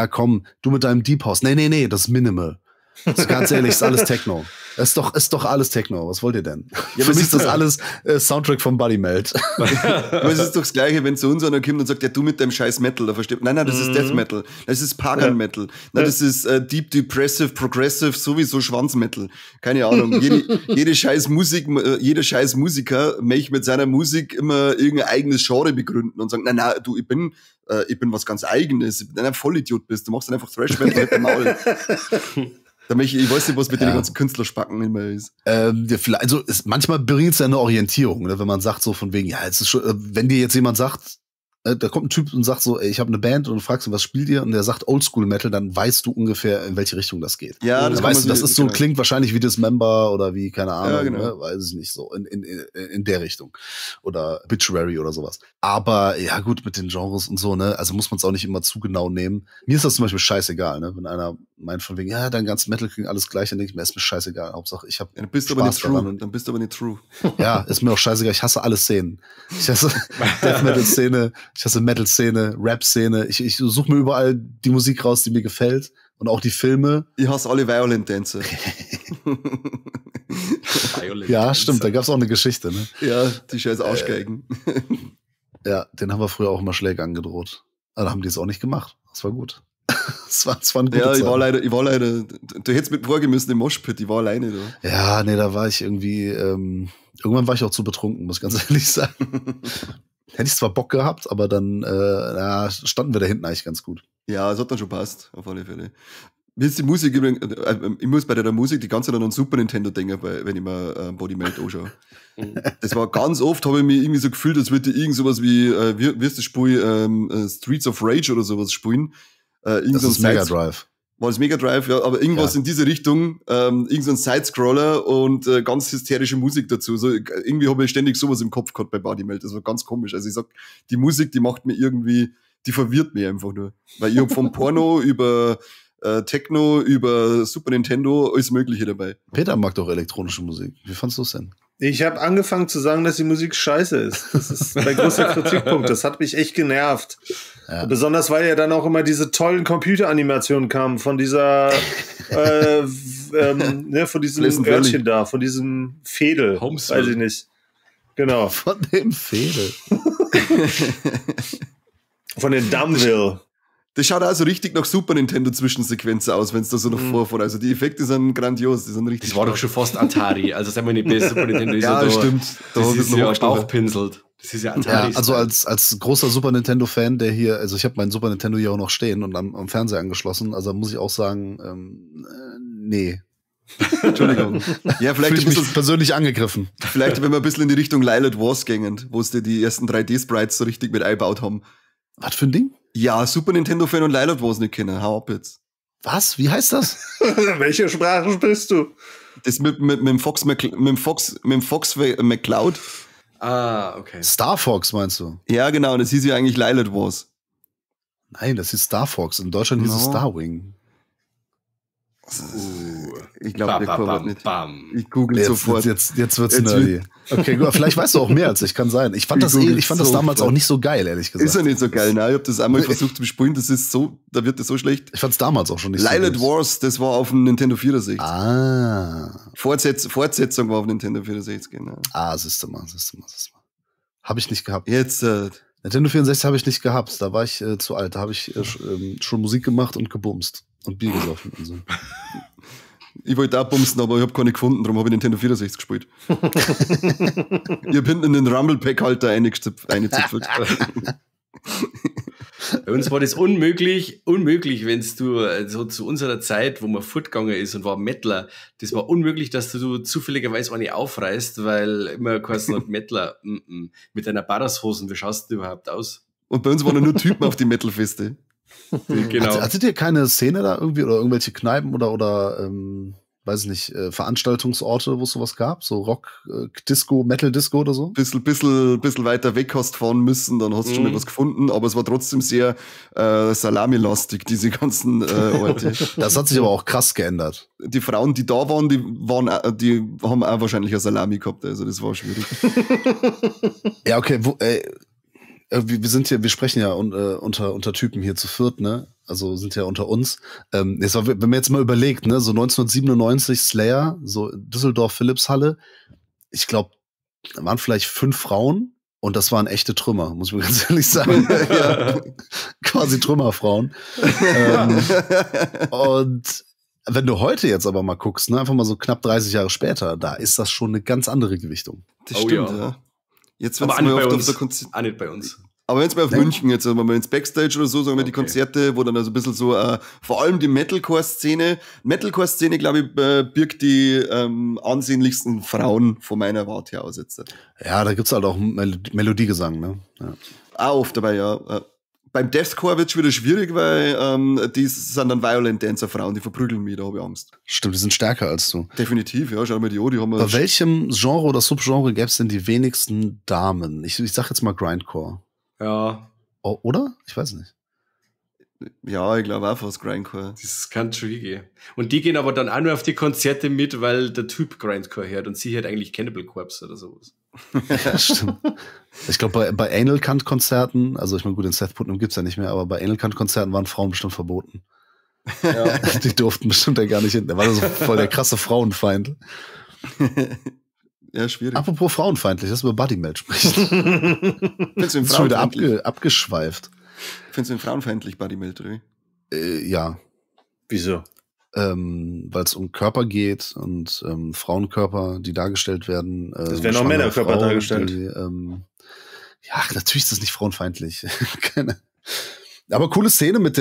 Speaker 4: Komm, du mit deinem Deep House. Nee, das ist Minimal. Das ist ganz ehrlich, ist alles Techno. Ist doch alles Techno. Was wollt ihr denn? Ja, für mich ist das alles Soundtrack von Buddy Melt.
Speaker 1: Aber es ist doch das Gleiche, wenn zu uns einer kommt und sagt, ja, du mit deinem scheiß Metal, da versteht. Nein, das ist Death Metal. Das ist Pagan Metal. Nein, das ist Deep Depressive, Progressive, sowieso Schwanzmetal. Keine Ahnung. Jeder scheiß Musiker möchte mit seiner Musik immer irgendein eigenes Genre begründen und sagen, nein, du, ich bin was ganz Eigenes. Ich bin ein Vollidiot bist. Du machst dann einfach Thrash Metal mit dem Maul. Ich weiß nicht, was mit den ganzen Künstlerspacken immer ist.
Speaker 4: Also manchmal bringt es ja eine Orientierung, ne? Wenn man sagt so von wegen, ja, es ist schon, wenn dir jetzt jemand sagt, da kommt ein Typ und sagt so, ey, ich habe eine Band und du fragst ihn, was spielt ihr? Und der sagt Oldschool Metal, dann weißt du ungefähr, in welche Richtung das geht.
Speaker 1: Ja,
Speaker 4: das weißt du, das ist so, klingt wahrscheinlich wie Dismember oder wie, keine Ahnung,
Speaker 1: ja, genau.
Speaker 4: Ne? Weiß ich nicht, so in der Richtung. Oder Obituary oder sowas. Aber ja gut, mit den Genres und so, ne, also muss man es auch nicht immer zu genau nehmen. Mir ist das zum Beispiel scheißegal, ne, wenn einer meint von wegen, ja, dein ganzes Metal klingt alles gleich, dann denke ich mir, ist mir scheißegal. Hauptsache, ich habe
Speaker 1: Dann bist du aber nicht true.
Speaker 4: Ja, ist mir auch scheißegal, ich hasse alle Szenen. Ich hasse Death Metal Szene, ich hasse Metal Szene, Rap Szene. Ich suche mir überall die Musik raus, die mir gefällt und auch die Filme.
Speaker 1: Ich hasse alle Violent Dancer.
Speaker 4: Ja, stimmt, da gab's auch eine Geschichte, ne?
Speaker 1: Ja, die scheiß Arschgeigen.
Speaker 4: Ja, den haben wir früher auch immer Schläge angedroht. Aber da haben die es auch nicht gemacht. Das war gut. Das war eine gute Zeit.
Speaker 1: Ich war leider, du hättest mit vorgehen müssen im Moshpit, ich war alleine da.
Speaker 4: Ja, nee, da war ich irgendwie, irgendwann war ich auch zu betrunken, muss ich ganz ehrlich sagen. Hätte ich zwar Bock gehabt, aber dann standen wir da hinten eigentlich ganz gut.
Speaker 1: Ja, es hat dann schon passt, auf alle Fälle. Mir ist die Musik übrigens, ich muss bei der Musik die ganze Zeit an einen Super Nintendo denken, wenn ich mir Body Melt anschaue. Das war ganz oft, habe ich mich irgendwie so gefühlt, als würde ich irgend sowas wie ist das Spiel, Streets of Rage oder sowas spielen.
Speaker 4: Das ist Mega Drive.
Speaker 1: War das Mega Drive, ja, aber irgendwas in diese Richtung, irgend so ein Sidescroller und ganz hysterische Musik dazu. So, irgendwie habe ich ständig sowas im Kopf gehabt bei Body Melt. Das war ganz komisch. Also ich sag, die Musik, die macht mir irgendwie, die verwirrt mich einfach nur. Weil ich hab vom Porno über Techno, über Super Nintendo, alles Mögliche dabei.
Speaker 4: Peter mag doch elektronische Musik. Wie fandst du es denn?
Speaker 2: Ich habe angefangen zu sagen, dass die Musik scheiße ist. Das ist mein größter Kritikpunkt. Das hat mich echt genervt. Ja. Besonders, weil ja dann auch immer diese tollen Computeranimationen kamen von dieser, von diesem Örtchen da, von diesem Fädel. Weiß ich nicht. Genau.
Speaker 4: Von dem Fädel.
Speaker 2: Von den Dumville.
Speaker 1: Das schaut auch so richtig nach Super Nintendo Zwischensequenzen aus, wenn es da so noch vorfährt. Also die Effekte sind grandios, die sind richtig.
Speaker 3: Das war doch schon fast Atari. Also sagen wir nicht, bei Super Nintendo ist
Speaker 1: ja, stimmt.
Speaker 3: Das ist ja Bauchpinselt. Das ist ja Atari.
Speaker 4: Ja, also als großer Super Nintendo-Fan, der hier, also ich habe meinen Super Nintendo hier auch noch stehen und am Fernseher angeschlossen, also muss ich auch sagen, nee.
Speaker 1: Entschuldigung. Ja, vielleicht
Speaker 4: fühle ich mich persönlich angegriffen.
Speaker 1: Vielleicht, wenn wir ein bisschen in die Richtung Lilith Wars gingen, wo es die ersten 3D-Sprites so richtig mit eingebaut haben.
Speaker 4: Was für ein Ding?
Speaker 1: Ja, Super Nintendo-Fan und Lilith Wars nicht kennen. Hau ab jetzt.
Speaker 4: Was? Wie heißt das?
Speaker 2: Welche Sprache sprichst du?
Speaker 1: Das mit dem Fox McCloud.
Speaker 3: Ah, okay.
Speaker 4: Star Fox meinst du?
Speaker 1: Ja, genau, das hieß ja eigentlich Lilith Wars.
Speaker 4: Nein, das hieß Star Fox. In Deutschland hieß es Starwing.
Speaker 1: Ich glaube, der kommt nicht.
Speaker 3: Bam.
Speaker 1: Ich google sofort.
Speaker 4: Jetzt wird's nerdy. Okay, gut, vielleicht weißt du auch mehr als ich, kann sein. Ich fand das damals auch nicht so geil, ehrlich gesagt.
Speaker 1: Ist ja nicht so geil, ne? Ich habe das einmal versucht zu bespielen, da wird das so schlecht.
Speaker 4: Ich fand's damals auch schon nicht so
Speaker 1: Lilith Wars, das war auf dem Nintendo 64.
Speaker 4: Ah.
Speaker 1: Fortsetzung war auf Nintendo 64, genau.
Speaker 4: Ah, siehst du mal. Habe ich nicht gehabt.
Speaker 1: Jetzt,
Speaker 4: Nintendo 64 habe ich nicht gehabt, da war ich zu alt, da habe ich schon Musik gemacht und gebumst und Bier gesoffen und so.
Speaker 1: Ich wollte auch bumsen, aber ich habe keine gefunden, darum habe ich Nintendo 64 gespielt. Ich habe hinten in den Rumble-Pack-Halter eingezipfelt.
Speaker 3: Bei uns war das unmöglich, wenn du so zu unserer Zeit, wo man fortgegangen ist und war Mettler, das war unmöglich, dass du zufälligerweise eine aufreißt, weil immer geheißen hat, Mettler, mit deiner Barashosen, wie schaust du überhaupt aus?
Speaker 1: Und bei uns waren nur Typen auf die Metal-Feste.
Speaker 3: Genau.
Speaker 4: Hattet ihr keine Szene da irgendwie oder irgendwelche Kneipen oder weiß ich nicht, Veranstaltungsorte, wo es sowas gab? So Rock, Disco, Metal-Disco oder so?
Speaker 1: Bisschen weiter weg hast fahren müssen, dann hast du schon mal was gefunden, aber es war trotzdem sehr Salami-lastig, diese ganzen Orte.
Speaker 4: Das hat sich aber auch krass geändert.
Speaker 1: Die Frauen, die da waren, die haben auch wahrscheinlich eine Salami gehabt, also das war schwierig.
Speaker 4: Ja, okay, wir sprechen ja unter Typen hier zu viert, ne? Also sind ja unter uns. Wenn man jetzt mal überlegt, ne, so 1997 Slayer, so Düsseldorf Philipshalle, ich glaube, da waren vielleicht 5 Frauen und das waren echte Trümmer, muss ich mir ganz ehrlich sagen. Ja. Quasi Trümmerfrauen. Und wenn du heute jetzt aber mal guckst, ne, einfach mal so knapp 30 Jahre später, da ist das schon eine ganz andere Gewichtung.
Speaker 1: Das stimmt, ja. Jetzt
Speaker 3: aber auch nicht bei uns.
Speaker 1: Aber wenn es mal auf München jetzt, wenn wir ins Backstage oder so, sagen wir die Konzerte, wo dann also ein bisschen so, vor allem die Metalcore-Szene, glaube ich, birgt die ansehnlichsten Frauen von meiner Warte her aus jetzt.
Speaker 4: Ja, da gibt's halt auch Melodiegesang, ne? Ja.
Speaker 1: Auch oft dabei, ja. Beim Deathcore wird's wieder schwierig, weil die sind dann Violent Dancer Frauen, die verprügeln mich, da habe ich Angst.
Speaker 4: Stimmt, die sind stärker als du.
Speaker 1: Definitiv, ja, schau mal die haben wir.
Speaker 4: Bei welchem Genre oder Subgenre gäbe es denn die wenigsten Damen? Ich sag jetzt mal Grindcore.
Speaker 3: Ja.
Speaker 4: Oh, oder? Ich weiß nicht.
Speaker 1: Ja, ich glaube auch fast Grindcore.
Speaker 3: Das kann tricky. Und die gehen aber dann auch nur auf die Konzerte mit, weil der Typ Grindcore hört und sie hört eigentlich Cannibal Corpse oder sowas.
Speaker 4: Ja, stimmt. Ich glaube, bei Anal Kant-Konzerten, also ich meine, gut, den Seth Putnam gibt's ja nicht mehr, aber bei Anal Kant-Konzerten waren Frauen bestimmt verboten. Ja. Die durften bestimmt ja gar nicht hin. Der war so voll der krasse Frauenfeind.
Speaker 1: Ja, schwierig.
Speaker 4: Apropos frauenfeindlich, lass über Buddy Melt sprechen.
Speaker 1: Findest du ihn
Speaker 4: schon wieder
Speaker 1: frauenfeindlich?
Speaker 4: Abgeschweift.
Speaker 1: Findest du ihn frauenfeindlich, Buddy Melt, oder?
Speaker 4: Ja.
Speaker 2: Wieso?
Speaker 4: Weil es um Körper geht und Frauenkörper, die dargestellt werden.
Speaker 2: Es werden auch Männerkörper dargestellt.
Speaker 4: Ja, natürlich ist das nicht frauenfeindlich. Aber coole Szene mit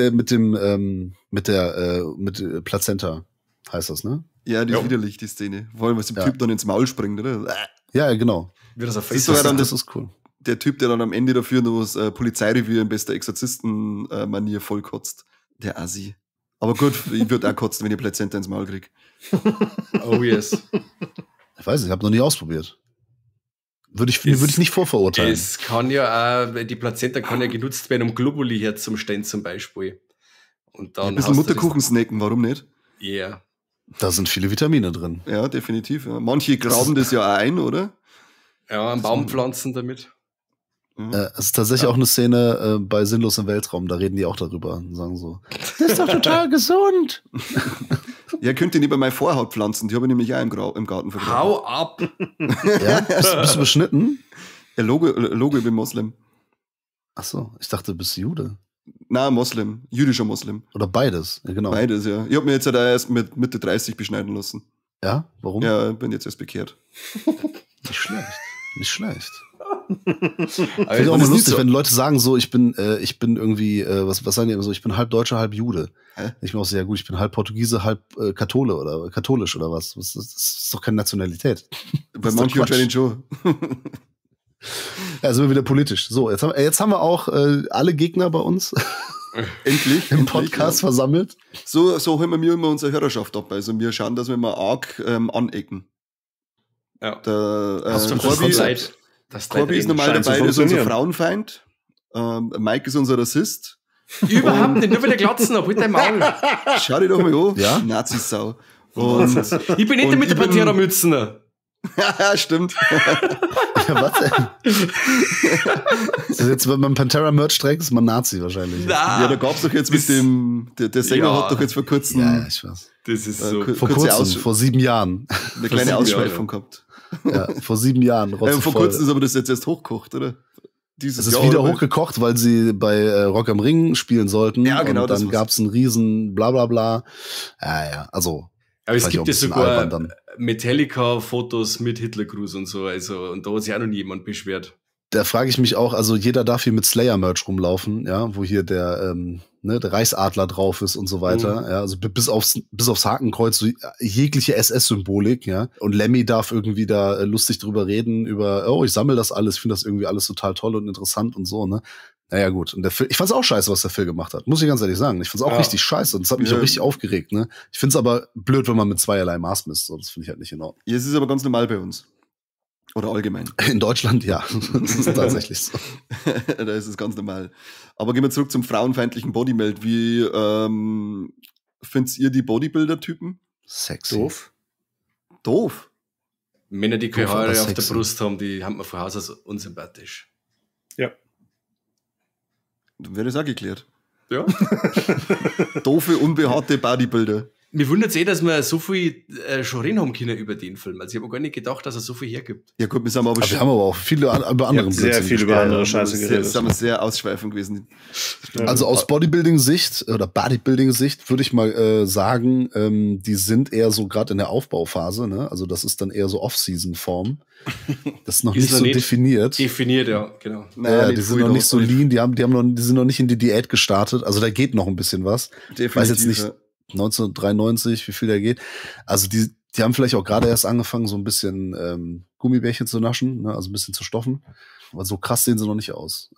Speaker 4: Plazenta heißt das, ne?
Speaker 1: Ja, die ist widerlich, die Szene. Vor allem, was dem Typ dann ins Maul springt, oder?
Speaker 4: Ja, genau.
Speaker 3: Wie das auf
Speaker 1: Das ist
Speaker 3: Facebook
Speaker 1: sogar dann
Speaker 4: Das ist cool.
Speaker 1: der Typ, der dann am Ende dafür noch das Polizeirevier in bester Exorzisten-Manier vollkotzt. Der Assi. Aber gut, ich würde auch kotzen, wenn ich Plazenta ins Maul krieg.
Speaker 3: Oh yes.
Speaker 4: Ich weiß nicht, ich habe noch nie ausprobiert. Würde ich nicht vorverurteilen.
Speaker 3: Es kann ja auch, die Plazenta kann ja genutzt werden, um Globuli herzustellen zum Beispiel. Und dann
Speaker 1: Ein bisschen Mutterkuchen snacken, warum nicht?
Speaker 3: Ja. Yeah.
Speaker 4: Da sind viele Vitamine drin.
Speaker 1: Ja, definitiv. Ja. Manche graben das ja auch ein, oder?
Speaker 3: Ja, einen Baum pflanzen damit.
Speaker 4: Es ist tatsächlich auch eine Szene bei Sinnlos im Weltraum, da reden die auch darüber und sagen so, das ist doch total gesund.
Speaker 1: Ja, könnt ihr nicht bei meiner Vorhaut pflanzen, die habe ich nämlich auch im Garten vergraben.
Speaker 3: Hau ab!
Speaker 4: Ja? Bist du beschnitten?
Speaker 1: Ja, Logo, ich bin Moslem.
Speaker 4: Ach so, ich dachte, du bist Jude.
Speaker 1: Nein, Moslem, jüdischer Moslem.
Speaker 4: Oder beides, ja, genau.
Speaker 1: Beides, ja. Ich habe mir jetzt halt erst mit Mitte 30 beschneiden lassen.
Speaker 4: Ja, warum?
Speaker 1: Ja, bin jetzt erst bekehrt.
Speaker 4: Nicht schlecht.
Speaker 3: Aber
Speaker 4: Finde ich auch mal lustig, wenn Leute sagen so, ich bin irgendwie, was sagen die immer so, ich bin halb Deutscher, halb Jude.
Speaker 1: Hä?
Speaker 4: Ich bin auch sehr gut, ich bin halb Portugiese, halb katholisch oder was. Das ist doch keine Nationalität.
Speaker 1: Bei manchen anscheinend schon.
Speaker 4: Ja, sind wir wieder politisch. So, jetzt haben wir auch alle Gegner bei uns
Speaker 1: Endlich.
Speaker 4: im Podcast versammelt.
Speaker 1: So holen wir immer unsere Hörerschaft ab. Also wir schauen, dass wir mal arg anecken.
Speaker 3: Ja.
Speaker 1: Der
Speaker 4: Hast du
Speaker 3: Das
Speaker 1: Corby,
Speaker 3: Leid.
Speaker 1: Corby ist normal
Speaker 2: scheint zu
Speaker 1: dabei, der ist unser
Speaker 2: funktionieren.
Speaker 1: Frauenfeind. Mike ist unser Rassist.
Speaker 3: Überhaupt nicht, nur weil der Glatzen hat, halt dein Maul.
Speaker 1: Schau dich doch mal an.
Speaker 4: Ja?
Speaker 1: Nazisau. Und
Speaker 3: Ich bin nicht
Speaker 1: Und
Speaker 3: mit der
Speaker 1: ich bin-
Speaker 3: Pantera-Mützen.
Speaker 1: ja, stimmt.
Speaker 4: Ja, was denn? Also jetzt, wenn man Pantera-Merch trägt, ist man Nazi wahrscheinlich.
Speaker 1: Ja, da gab's doch jetzt mit dem, der Sänger
Speaker 3: Ja.
Speaker 1: hat doch jetzt vor kurzem
Speaker 4: Ja, ich weiß.
Speaker 3: Das ist so.
Speaker 1: Kur-
Speaker 4: Vor
Speaker 1: Kurze
Speaker 4: kurzem, vor 7 Jahren.
Speaker 1: eine kleine
Speaker 3: 7
Speaker 1: Ausschweifung gehabt.
Speaker 4: Ja, vor 7 Jahren.
Speaker 1: Vor
Speaker 4: rotzevoll.
Speaker 1: kurzem ist aber das jetzt erst hochgekocht, oder? Dieses
Speaker 4: Es ist
Speaker 1: Jahr,
Speaker 4: wieder
Speaker 1: oder?
Speaker 4: hochgekocht, weil sie bei Rock am Ring spielen sollten.
Speaker 1: Ja, genau,
Speaker 4: Und
Speaker 1: das
Speaker 4: dann
Speaker 1: war's.
Speaker 4: gab's einen riesen Blablabla. Ja, also.
Speaker 3: Aber es
Speaker 4: vielleicht auch
Speaker 3: gibt
Speaker 4: ein
Speaker 3: ja
Speaker 4: bisschen
Speaker 3: sogar
Speaker 4: albern dann.
Speaker 3: Metallica-Fotos mit Hitlergruß und so. Also, und da hat sich auch noch nie jemand beschwert.
Speaker 4: Da frage ich mich auch, also jeder darf hier mit Slayer-Merch rumlaufen, ja, wo hier der Reichsadler drauf ist und so weiter, ja, also bis aufs Hakenkreuz, so jegliche SS-Symbolik, ja, und Lemmy darf irgendwie da lustig drüber reden, über, ich sammle das alles, ich finde das irgendwie alles total toll und interessant und so, ne. Naja, gut. Und ich fand's auch scheiße, was der Phil gemacht hat. Muss ich ganz ehrlich sagen. Ich fand's auch richtig scheiße. Und das hat mich auch richtig aufgeregt, ne. Ich find's aber blöd, wenn man mit zweierlei Maß misst. So, das finde ich halt nicht in Ordnung.
Speaker 1: Ja, es ist aber ganz normal bei uns. Oder allgemein.
Speaker 4: In Deutschland, ja. Das ist tatsächlich so.
Speaker 1: Da ist es ganz normal. Aber gehen wir zurück zum frauenfeindlichen Bodymelt. Wie findet ihr die Bodybuilder-Typen?
Speaker 4: Sexy.
Speaker 2: Doof.
Speaker 1: Doof.
Speaker 3: Männer, die keine
Speaker 4: Doof, aber
Speaker 3: Haare auf der
Speaker 4: sexy.
Speaker 3: Brust haben, die haben wir von Haus aus unsympathisch.
Speaker 2: Ja.
Speaker 1: Dann wäre das auch geklärt.
Speaker 3: Ja.
Speaker 1: Doofe, unbehaarte Bodybuilder.
Speaker 3: Mir wundert es dass wir so viel schon reden haben können über den Film. Also ich habe gar nicht gedacht, dass er so viel hergibt.
Speaker 1: Ja gut, wir sind aber
Speaker 4: Aber wir haben aber auch viele über anderen
Speaker 2: sehr
Speaker 4: Blödsinn
Speaker 2: viel über
Speaker 4: gesprochen.
Speaker 2: andere Scheiße
Speaker 1: sehr,
Speaker 2: geredet.
Speaker 1: sind wir sehr ausschweifend gewesen.
Speaker 4: Also aus Bodybuilding-Sicht oder Bodybuilding-Sicht würde ich mal sagen, die sind eher so gerade in der Aufbauphase, ne? Also das ist dann eher so Off-Season-Form. Das ist noch
Speaker 3: Ist
Speaker 4: nicht
Speaker 3: noch
Speaker 4: so
Speaker 3: nicht
Speaker 4: definiert.
Speaker 3: Definiert, ja, genau.
Speaker 4: Ja, die sind noch nicht so lean, die sind noch nicht in die Diät gestartet. Also da geht noch ein bisschen was.
Speaker 1: Definitiv.
Speaker 4: Weiß jetzt nicht,
Speaker 1: ja.
Speaker 4: 1993, wie viel da geht. Also die haben vielleicht auch gerade erst angefangen, so ein bisschen Gummibärchen zu naschen, ne? Also ein bisschen zu stoffen. Aber so krass sehen sie noch nicht aus.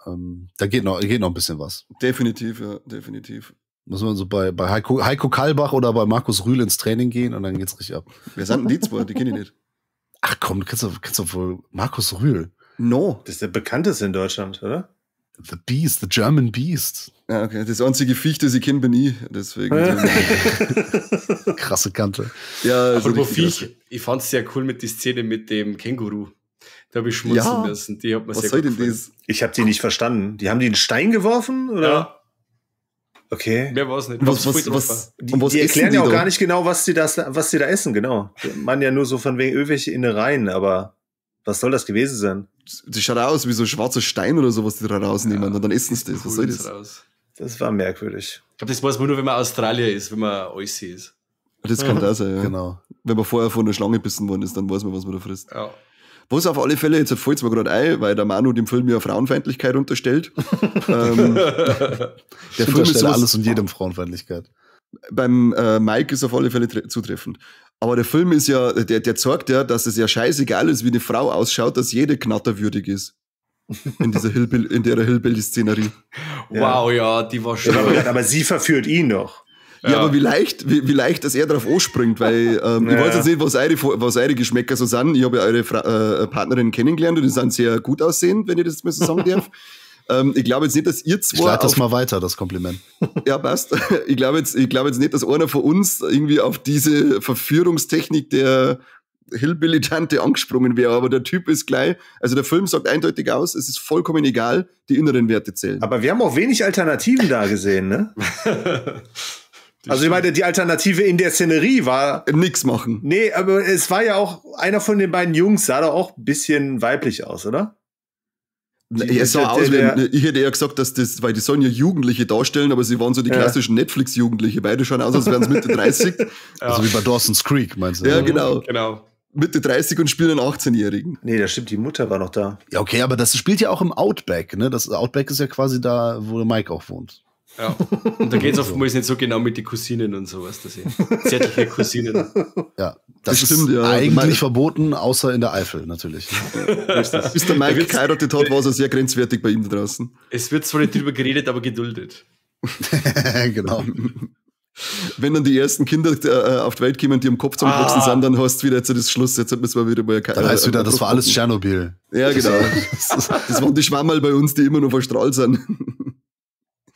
Speaker 4: Da geht noch ein bisschen was.
Speaker 1: Definitiv, ja, definitiv.
Speaker 4: Muss man so bei Heiko Kalbach oder bei Markus Rühl ins Training gehen und dann geht's richtig ab.
Speaker 1: Wer sind denn die zwei? Die kenne ich nicht.
Speaker 4: Ach komm, du kennst doch wohl Markus Rühl.
Speaker 1: No.
Speaker 2: Das ist der bekannteste in Deutschland, oder?
Speaker 4: The Beast, the German Beast.
Speaker 1: Ja, okay. Das einzige Viech, das ich kenne, bin ich. Deswegen.
Speaker 4: Krasse Kante.
Speaker 1: Ja, so
Speaker 3: Apropos
Speaker 1: richtig
Speaker 3: Viech, ich fand es sehr cool mit die Szene mit dem Känguru. Da habe ich schmunzeln
Speaker 1: Ja.
Speaker 3: müssen. Die hat mir
Speaker 1: Was
Speaker 3: sehr
Speaker 1: soll
Speaker 3: gut
Speaker 1: denn
Speaker 3: gefallen.
Speaker 1: das?
Speaker 2: Ich habe die nicht verstanden. Die haben die einen Stein geworfen, oder?
Speaker 3: Ja,
Speaker 2: Okay.
Speaker 3: mehr war es nicht.
Speaker 1: Was,
Speaker 3: Hab's
Speaker 1: was,
Speaker 3: voll
Speaker 1: was,
Speaker 3: drauf.
Speaker 2: Die,
Speaker 1: und was
Speaker 2: die
Speaker 1: essen
Speaker 2: erklären
Speaker 1: die
Speaker 2: ja auch
Speaker 1: da?
Speaker 2: gar nicht genau, was die da essen, genau. Die meinen ja nur so von wegen irgendwelche Innereien, aber was soll das gewesen sein?
Speaker 1: Das schaut aus wie so ein schwarzer Stein oder so, was die da rausnehmen.
Speaker 3: Ja.
Speaker 1: Und dann essen sie das. Was soll
Speaker 3: Cool
Speaker 1: das?
Speaker 3: raus.
Speaker 2: Das war merkwürdig.
Speaker 3: Ich glaube, das weiß man nur, wenn man Australier ist, wenn man Aussie ist.
Speaker 1: Das kann da sein, ja.
Speaker 4: Genau.
Speaker 1: Wenn man vorher von einer Schlange bissen worden ist, dann weiß man, was man da frisst.
Speaker 3: Ja.
Speaker 1: Was auf alle Fälle, jetzt fällt es mir gerade ein, weil der Manu dem Film ja Frauenfeindlichkeit unterstellt. Der Film ist
Speaker 4: Unterstelle
Speaker 1: sowas,
Speaker 4: alles und jedem Frauenfeindlichkeit.
Speaker 1: beim Mike ist auf alle Fälle zutreffend. Aber der Film ist ja, der zeigt ja, dass es ja scheißegal ist, wie eine Frau ausschaut, dass jede knatterwürdig ist. In dieser Hillbilly-Szenerie.
Speaker 3: Wow, ja, die war schon.
Speaker 2: Aber sie verführt ihn doch.
Speaker 1: Ja, aber wie leicht, dass er darauf anspringt, weil ich weiß jetzt nicht, was eure Geschmäcker so sind. Ich habe ja eure Partnerin kennengelernt und die sind sehr gut aussehend, wenn ich das mal so sagen darf. Ich glaube jetzt nicht, dass ihr zwei.
Speaker 4: Ich leite das mal weiter, das Kompliment.
Speaker 1: Ja, passt. Ich glaube jetzt nicht, dass einer von uns irgendwie auf diese Verführungstechnik der Hillbilly-Tante angesprungen wäre, aber der Typ ist gleich, also der Film sagt eindeutig aus, es ist vollkommen egal, die inneren Werte zählen.
Speaker 2: Aber wir haben auch wenig Alternativen da gesehen, ne? Also ich meine, die Alternative in der Szenerie war...
Speaker 1: Nix machen.
Speaker 2: Nee, aber es war ja auch, einer von den beiden Jungs sah doch auch ein bisschen weiblich aus, oder?
Speaker 1: Es sah aus, ich hätte eher gesagt, dass das, weil die sollen ja Jugendliche darstellen, aber sie waren so die klassischen Netflix-Jugendliche. Beide schauen aus, als wären sie Mitte 30.
Speaker 4: Also wie bei Dawson's Creek, meinst du?
Speaker 1: Ja, genau.
Speaker 3: Genau.
Speaker 1: Mitte 30 und spielen einen 18-Jährigen.
Speaker 2: Nee, das stimmt, die Mutter war noch da.
Speaker 4: Ja, okay, aber das spielt ja auch im Outback, ne? Das Outback ist ja quasi da, wo der Mike auch wohnt.
Speaker 3: Ja. Und da geht es oftmals nicht so genau mit den Cousinen und sowas. Das zärtliche Cousinen.
Speaker 4: Ja,
Speaker 1: Das
Speaker 4: das
Speaker 1: stimmt,
Speaker 4: ist
Speaker 1: ja.
Speaker 4: eigentlich verboten, außer in der Eifel natürlich.
Speaker 1: Bis der Mike geheiratet hat, war es sehr grenzwertig bei ihm da draußen.
Speaker 3: Es wird zwar nicht drüber geredet, aber geduldet.
Speaker 4: Genau.
Speaker 1: Wenn dann die ersten Kinder auf die Welt kommen, die am Kopf zum Boxen sind, dann hast du wieder jetzt das Schluss. Jetzt müssen wir wieder mal
Speaker 4: dann heißt wieder, das war alles Tschernobyl.
Speaker 1: Ja, genau. Das waren die Schwammerl bei uns, die immer noch verstrahlt sind.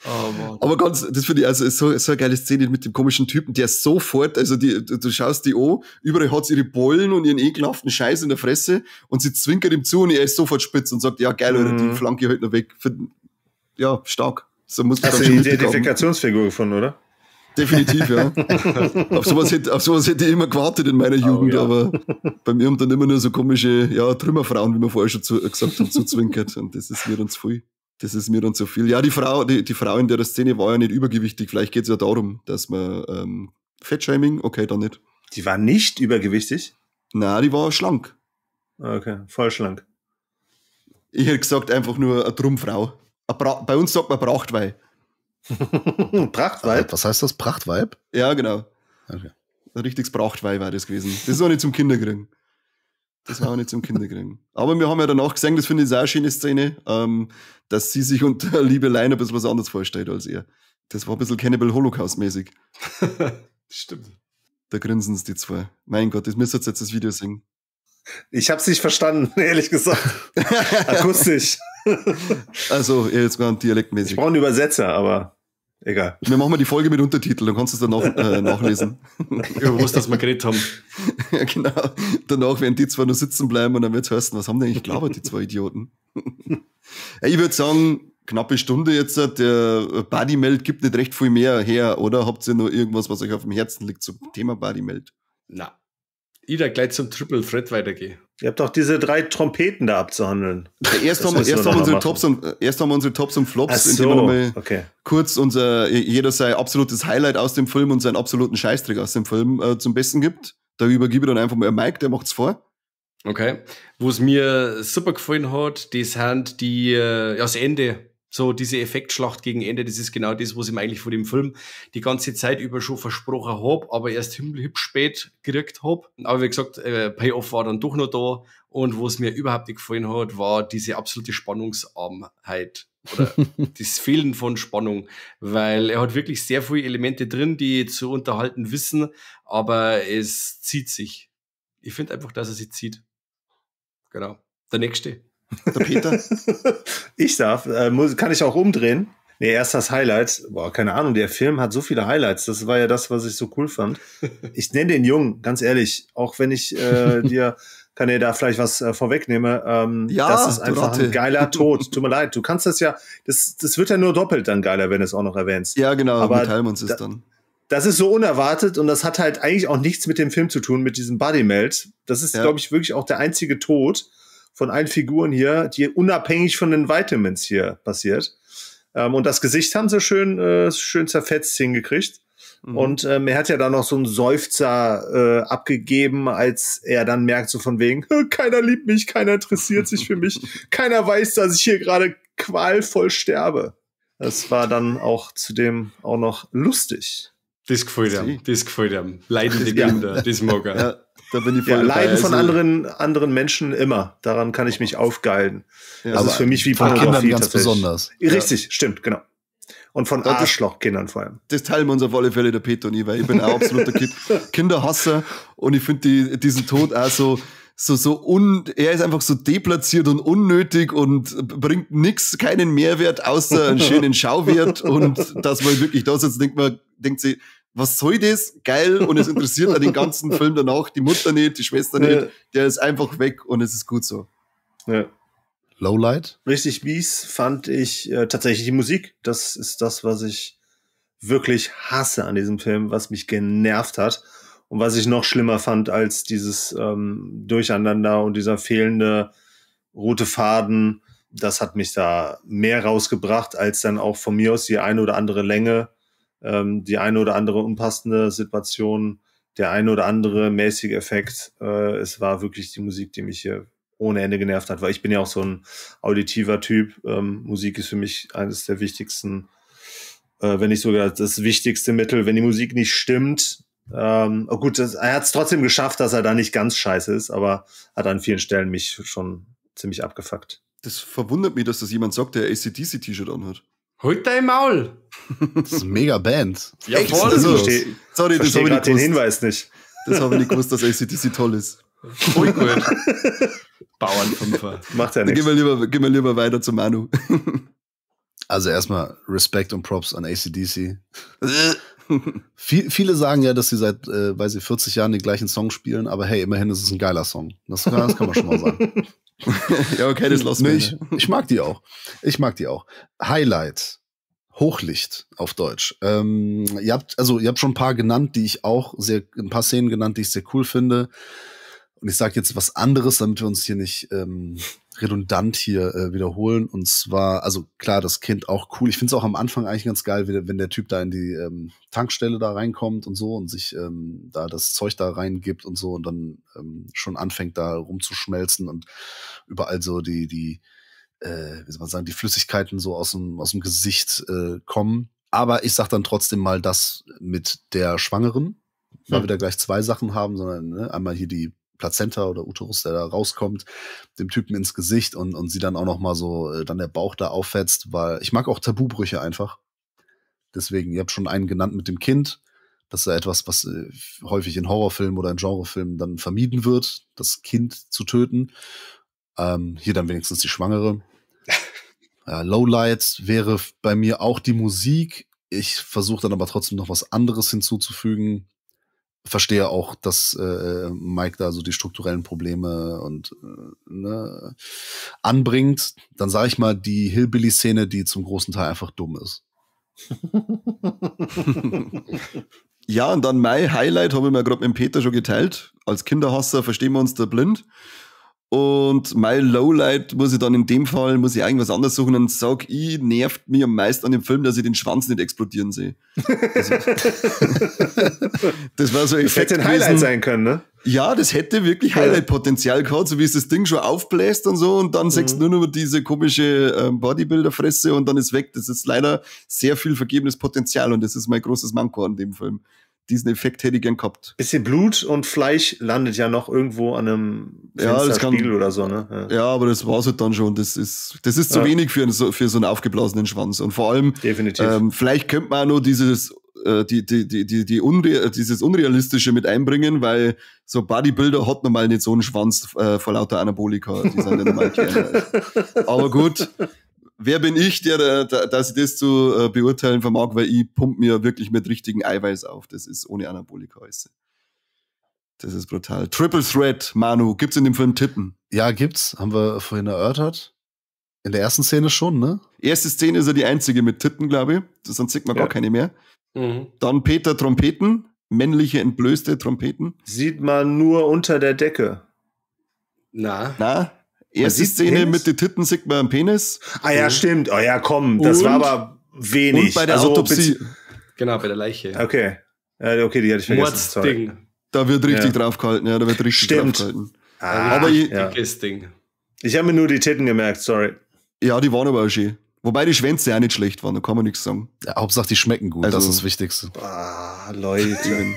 Speaker 3: Oh,
Speaker 1: aber das finde ich, also ist so eine geile Szene mit dem komischen Typen, der sofort, also du schaust die an, überall hat sie ihre Bollen und ihren ekelhaften Scheiß in der Fresse und sie zwinkert ihm zu und er ist sofort spitz und sagt, ja geil, oder die Flanke halt noch weg. Ja, stark. So muss man
Speaker 2: hast du die Identifikationsfigur gefunden, oder?
Speaker 1: Definitiv, ja. auf sowas hätte ich immer gewartet in meiner Jugend,
Speaker 3: ja.
Speaker 1: aber bei mir haben dann immer nur so komische, Trümmerfrauen, wie wir vorher schon gesagt haben, zuzwinkert und das ist mir dann zu viel. Das ist mir dann zu viel. Ja, die Frau in der Szene war ja nicht übergewichtig. Vielleicht geht es ja darum, dass man Fettshaming, okay, dann nicht.
Speaker 2: Die war nicht übergewichtig?
Speaker 1: Na, die war schlank.
Speaker 2: Okay, voll schlank.
Speaker 1: Ich hätte gesagt, einfach nur eine Trumpfrau. Bei uns sagt man Prachtweib.
Speaker 2: Prachtweib?
Speaker 4: Was heißt das? Prachtweib?
Speaker 1: Ja, genau.
Speaker 4: Okay.
Speaker 1: Ein richtiges Prachtweib war das gewesen. Das ist auch nicht zum Kinderkriegen. Aber wir haben ja danach gesehen, das finde ich auch eine schöne Szene, dass sie sich unter Liebelein ein bisschen was anderes vorstellt als er. Das war ein bisschen Cannibal Holocaust-mäßig.
Speaker 3: Stimmt.
Speaker 1: Da grinsen es die zwei. Mein Gott, das müsst ihr jetzt das Video singen.
Speaker 2: Ich hab's nicht verstanden, ehrlich gesagt. Akustisch.
Speaker 1: Also, jetzt mal dialektmäßig.
Speaker 2: Ich brauche einen Übersetzer, aber egal.
Speaker 1: Wir machen mal die Folge mit Untertitel, dann kannst du es danach nachlesen.
Speaker 3: Über was, dass wir geredet haben.
Speaker 1: Ja, genau. Danach werden die zwei nur sitzen bleiben und dann wird's heißen, was haben die eigentlich gelabert, die zwei Idioten? Ich würde sagen, knappe Stunde jetzt, der Bodymelt gibt nicht recht viel mehr her, oder? Habt ihr noch irgendwas, was euch auf dem Herzen liegt zum Thema Bodymelt?
Speaker 3: Na. Ich da gleich zum Triple Threat weitergehe.
Speaker 2: Ihr habt doch diese 3 Trompeten da abzuhandeln.
Speaker 1: Erst haben wir unsere Tops und Flops,
Speaker 2: so,
Speaker 1: indem wir nochmal
Speaker 2: okay.
Speaker 1: kurz jeder sein absolutes Highlight aus dem Film und seinen absoluten Scheißdreck aus dem Film zum Besten gibt. Da übergebe ich dann einfach mal Mike, der macht's vor.
Speaker 3: Okay. Wo es mir super gefallen hat, das sind das Ende. So diese Effektschlacht gegen Ende, das ist genau das, was ich mir eigentlich von dem Film die ganze Zeit über schon versprochen habe, aber erst himmelhübsch spät gekriegt habe. Aber wie gesagt, Payoff war dann doch noch da. Und was mir überhaupt nicht gefallen hat, war diese absolute Spannungsarmheit oder das Fehlen von Spannung, weil er hat wirklich sehr viele Elemente drin, die zu unterhalten wissen, aber es zieht sich. Ich finde einfach, dass er sich zieht. Genau. Der nächste.
Speaker 1: Der Peter.
Speaker 2: Ich darf. Kann ich auch umdrehen? Nee, erst das Highlight. Boah, keine Ahnung, der Film hat so viele Highlights. Das war ja das, was ich so cool fand. Ich nenne den Jung, ganz ehrlich. Auch wenn ich kann dir da vielleicht was vorwegnehmen. Das ist einfach ein geiler Tod. Tut mir leid. Du kannst das ja, das wird ja nur doppelt dann geiler, wenn du es auch noch erwähnst.
Speaker 1: Ja, genau.
Speaker 2: Aber
Speaker 1: wir teilen uns das dann.
Speaker 2: Das ist so unerwartet und das hat halt eigentlich auch nichts mit dem Film zu tun, mit diesem Bodymelt. Das ist, glaube ich, wirklich auch der einzige Tod von allen Figuren hier, die unabhängig von den Vitamins hier passiert. Und das Gesicht haben sie schön zerfetzt hingekriegt. Mhm. Und er hat ja dann noch so einen Seufzer abgegeben, als er dann merkt so von wegen, keiner liebt mich, keiner interessiert sich für mich, keiner weiß, dass ich hier gerade qualvoll sterbe. Das war dann auch zudem auch noch lustig.
Speaker 3: Das gefällt ihm. Leidende Kinder, das mag er.
Speaker 1: Ja, da bin ich voll dabei.
Speaker 2: Leiden von anderen Menschen immer. Daran kann ich mich aufgeilen.
Speaker 1: Ja,
Speaker 2: das ist für mich wie
Speaker 4: von
Speaker 2: Pornografie
Speaker 4: Kindern ganz besonders.
Speaker 2: Richtig, stimmt, genau. Und von Arschlochkindern vor allem.
Speaker 1: Das teilen wir uns auf alle Fälle, der Peter und ich, weil ich bin auch absoluter Kinderhasser und ich finde diesen Tod auch er ist einfach so deplatziert und unnötig und bringt nix, keinen Mehrwert außer einen schönen Schauwert und dass man wirklich da sitzt, denkt sich, was soll das? Geil. Und es interessiert auch den ganzen Film danach, die Mutter nicht, die Schwester nicht, der ist einfach weg und es ist gut so.
Speaker 2: Ja.
Speaker 4: Lowlight?
Speaker 2: Richtig mies fand ich tatsächlich die Musik. Das ist das, was ich wirklich hasse an diesem Film, was mich genervt hat. Und was ich noch schlimmer fand als dieses Durcheinander und dieser fehlende rote Faden, das hat mich da mehr rausgebracht, als dann auch von mir aus die eine oder andere Länge, die eine oder andere unpassende Situation, der eine oder andere mäßige Effekt. Es war wirklich die Musik, die mich hier ohne Ende genervt hat, weil ich bin ja auch so ein auditiver Typ. Musik ist für mich eines der wichtigsten, wenn nicht sogar das wichtigste Mittel. Wenn die Musik nicht stimmt, gut, er hat es trotzdem geschafft, dass er da nicht ganz scheiße ist, aber hat an vielen Stellen mich schon ziemlich abgefuckt.
Speaker 1: Das verwundert mich, dass das jemand sagt, der ACDC-T-Shirt anhat.
Speaker 3: Halt dein Maul!
Speaker 4: Das ist eine mega Band.
Speaker 3: Ja,
Speaker 1: Echt?
Speaker 3: voll.
Speaker 1: Also,
Speaker 2: Sorry,
Speaker 1: das habe ich
Speaker 2: gerade
Speaker 1: nicht
Speaker 2: den
Speaker 1: gewusst.
Speaker 2: Hinweis nicht.
Speaker 1: Das habe ich nicht gewusst, dass AC/DC toll ist.
Speaker 3: Voll gut. Bauernfünfer.
Speaker 2: Macht ja
Speaker 1: Dann
Speaker 2: nichts.
Speaker 1: gehen wir lieber weiter zu Manu.
Speaker 4: Also erstmal Respekt und Props an AC/DC. Viele sagen ja, dass sie seit, weiß ich, 40 Jahren den gleichen Song spielen, aber hey, immerhin ist es ein geiler Song. Das kann man schon mal sagen.
Speaker 1: Ja, okay, das lassen wir.
Speaker 4: Nee, ich mag die auch. Highlight. Hochlicht auf Deutsch. Ihr habt schon ein paar genannt, ein paar Szenen genannt, die ich sehr cool finde. Und ich sage jetzt was anderes, damit wir uns hier nicht redundant hier wiederholen. Und zwar, also klar, das Kind auch cool. Ich finde es auch am Anfang eigentlich ganz geil, wenn der Typ da in die Tankstelle da reinkommt und so und sich da das Zeug da reingibt und so und dann schon anfängt da rumzuschmelzen und überall so wie soll man sagen, die Flüssigkeiten so aus dem Gesicht kommen. Aber ich sag dann trotzdem mal das mit der Schwangeren, weil wir da gleich zwei Sachen haben, sondern einmal hier die Plazenta oder Uterus, der da rauskommt, dem Typen ins Gesicht und sie dann auch noch mal so dann der Bauch da auffetzt, weil ich mag auch Tabubrüche einfach. Deswegen, ihr habt schon einen genannt mit dem Kind. Das ist ja etwas, was häufig in Horrorfilmen oder in Genrefilmen dann vermieden wird, das Kind zu töten. Hier dann wenigstens die Schwangere. Ja, Lowlight wäre bei mir auch die Musik. Ich versuche dann aber trotzdem noch was anderes hinzuzufügen. Verstehe auch, dass Mike da so die strukturellen Probleme und anbringt. Dann sage ich mal die Hillbilly-Szene, die zum großen Teil einfach dumm ist.
Speaker 1: Ja, und dann mein Highlight habe ich mir gerade mit dem Peter schon geteilt. Als Kinderhasser verstehen wir uns da blind. Und mein Lowlight muss ich eigentlich was anderes suchen und sag ich, nervt mich am meisten an dem Film, dass ich den Schwanz nicht explodieren sehe. Also, das war so ein
Speaker 2: Das
Speaker 1: Effekt
Speaker 2: hätte ein Highlight
Speaker 1: gewesen.
Speaker 2: sein können, ne?
Speaker 1: Ja, das hätte wirklich Highlight-Potenzial gehabt, so wie es das Ding schon aufbläst und so und dann siehst du nur noch diese komische Bodybuilder-Fresse und dann ist weg. Das ist leider sehr viel vergebenes Potenzial und das ist mein großes Manko an dem Film. Diesen Effekt hätte ich gern gehabt.
Speaker 2: Bisschen Blut und Fleisch landet ja noch irgendwo an einem Fensterspiegel oder so, ne?
Speaker 1: Ja, aber das war's halt dann schon. Das ist zu wenig für so einen aufgeblasenen Schwanz. Und vor allem,
Speaker 2: Definitiv.
Speaker 1: Vielleicht könnte man auch noch dieses Unrealistische mit einbringen, weil so Bodybuilder hat normal nicht so einen Schwanz vor lauter Anabolika. Die sind ja normal kleiner. Aber gut, wer bin ich, dass ich das zu beurteilen vermag, weil ich pump mir wirklich mit richtigen Eiweiß auf. Das ist ohne Anabolika. Das ist brutal. Triple Threat, Manu, gibt's in dem Film Titten?
Speaker 4: Ja, gibt's. Haben wir vorhin erörtert. In der ersten Szene schon, ne?
Speaker 1: Erste Szene ist ja die einzige mit Titten, glaube ich. Sonst sieht man gar keine mehr.
Speaker 3: Mhm.
Speaker 1: Dann Peter Trompeten. Männliche, entblößte Trompeten.
Speaker 2: Sieht man nur unter der Decke.
Speaker 1: Na, erste
Speaker 2: sieht
Speaker 1: Szene
Speaker 2: Penis?
Speaker 1: mit den Titten sieht man am Penis.
Speaker 2: Ah ja, stimmt. Oh ja, komm, das war aber wenig.
Speaker 1: Und bei der Autopsie,
Speaker 3: Genau, bei der Leiche.
Speaker 2: Okay. Okay, die hatte ich vergessen. Sorry.
Speaker 3: Mordsding.
Speaker 1: da wird richtig
Speaker 2: Ja.
Speaker 1: draufgehalten. Ja, da wird richtig
Speaker 2: Stimmt.
Speaker 1: draufgehalten.
Speaker 2: Ah,
Speaker 1: Aber ich-
Speaker 2: ja.
Speaker 3: Dickes Ding.
Speaker 2: Ich habe mir nur die Titten gemerkt, sorry.
Speaker 1: Ja, die waren aber auch schön. Wobei die Schwänze auch nicht schlecht waren, da kann man nichts sagen.
Speaker 4: Ja, Hauptsache, die schmecken gut,
Speaker 1: Also-
Speaker 4: das ist das Wichtigste.
Speaker 2: Ah, Leute.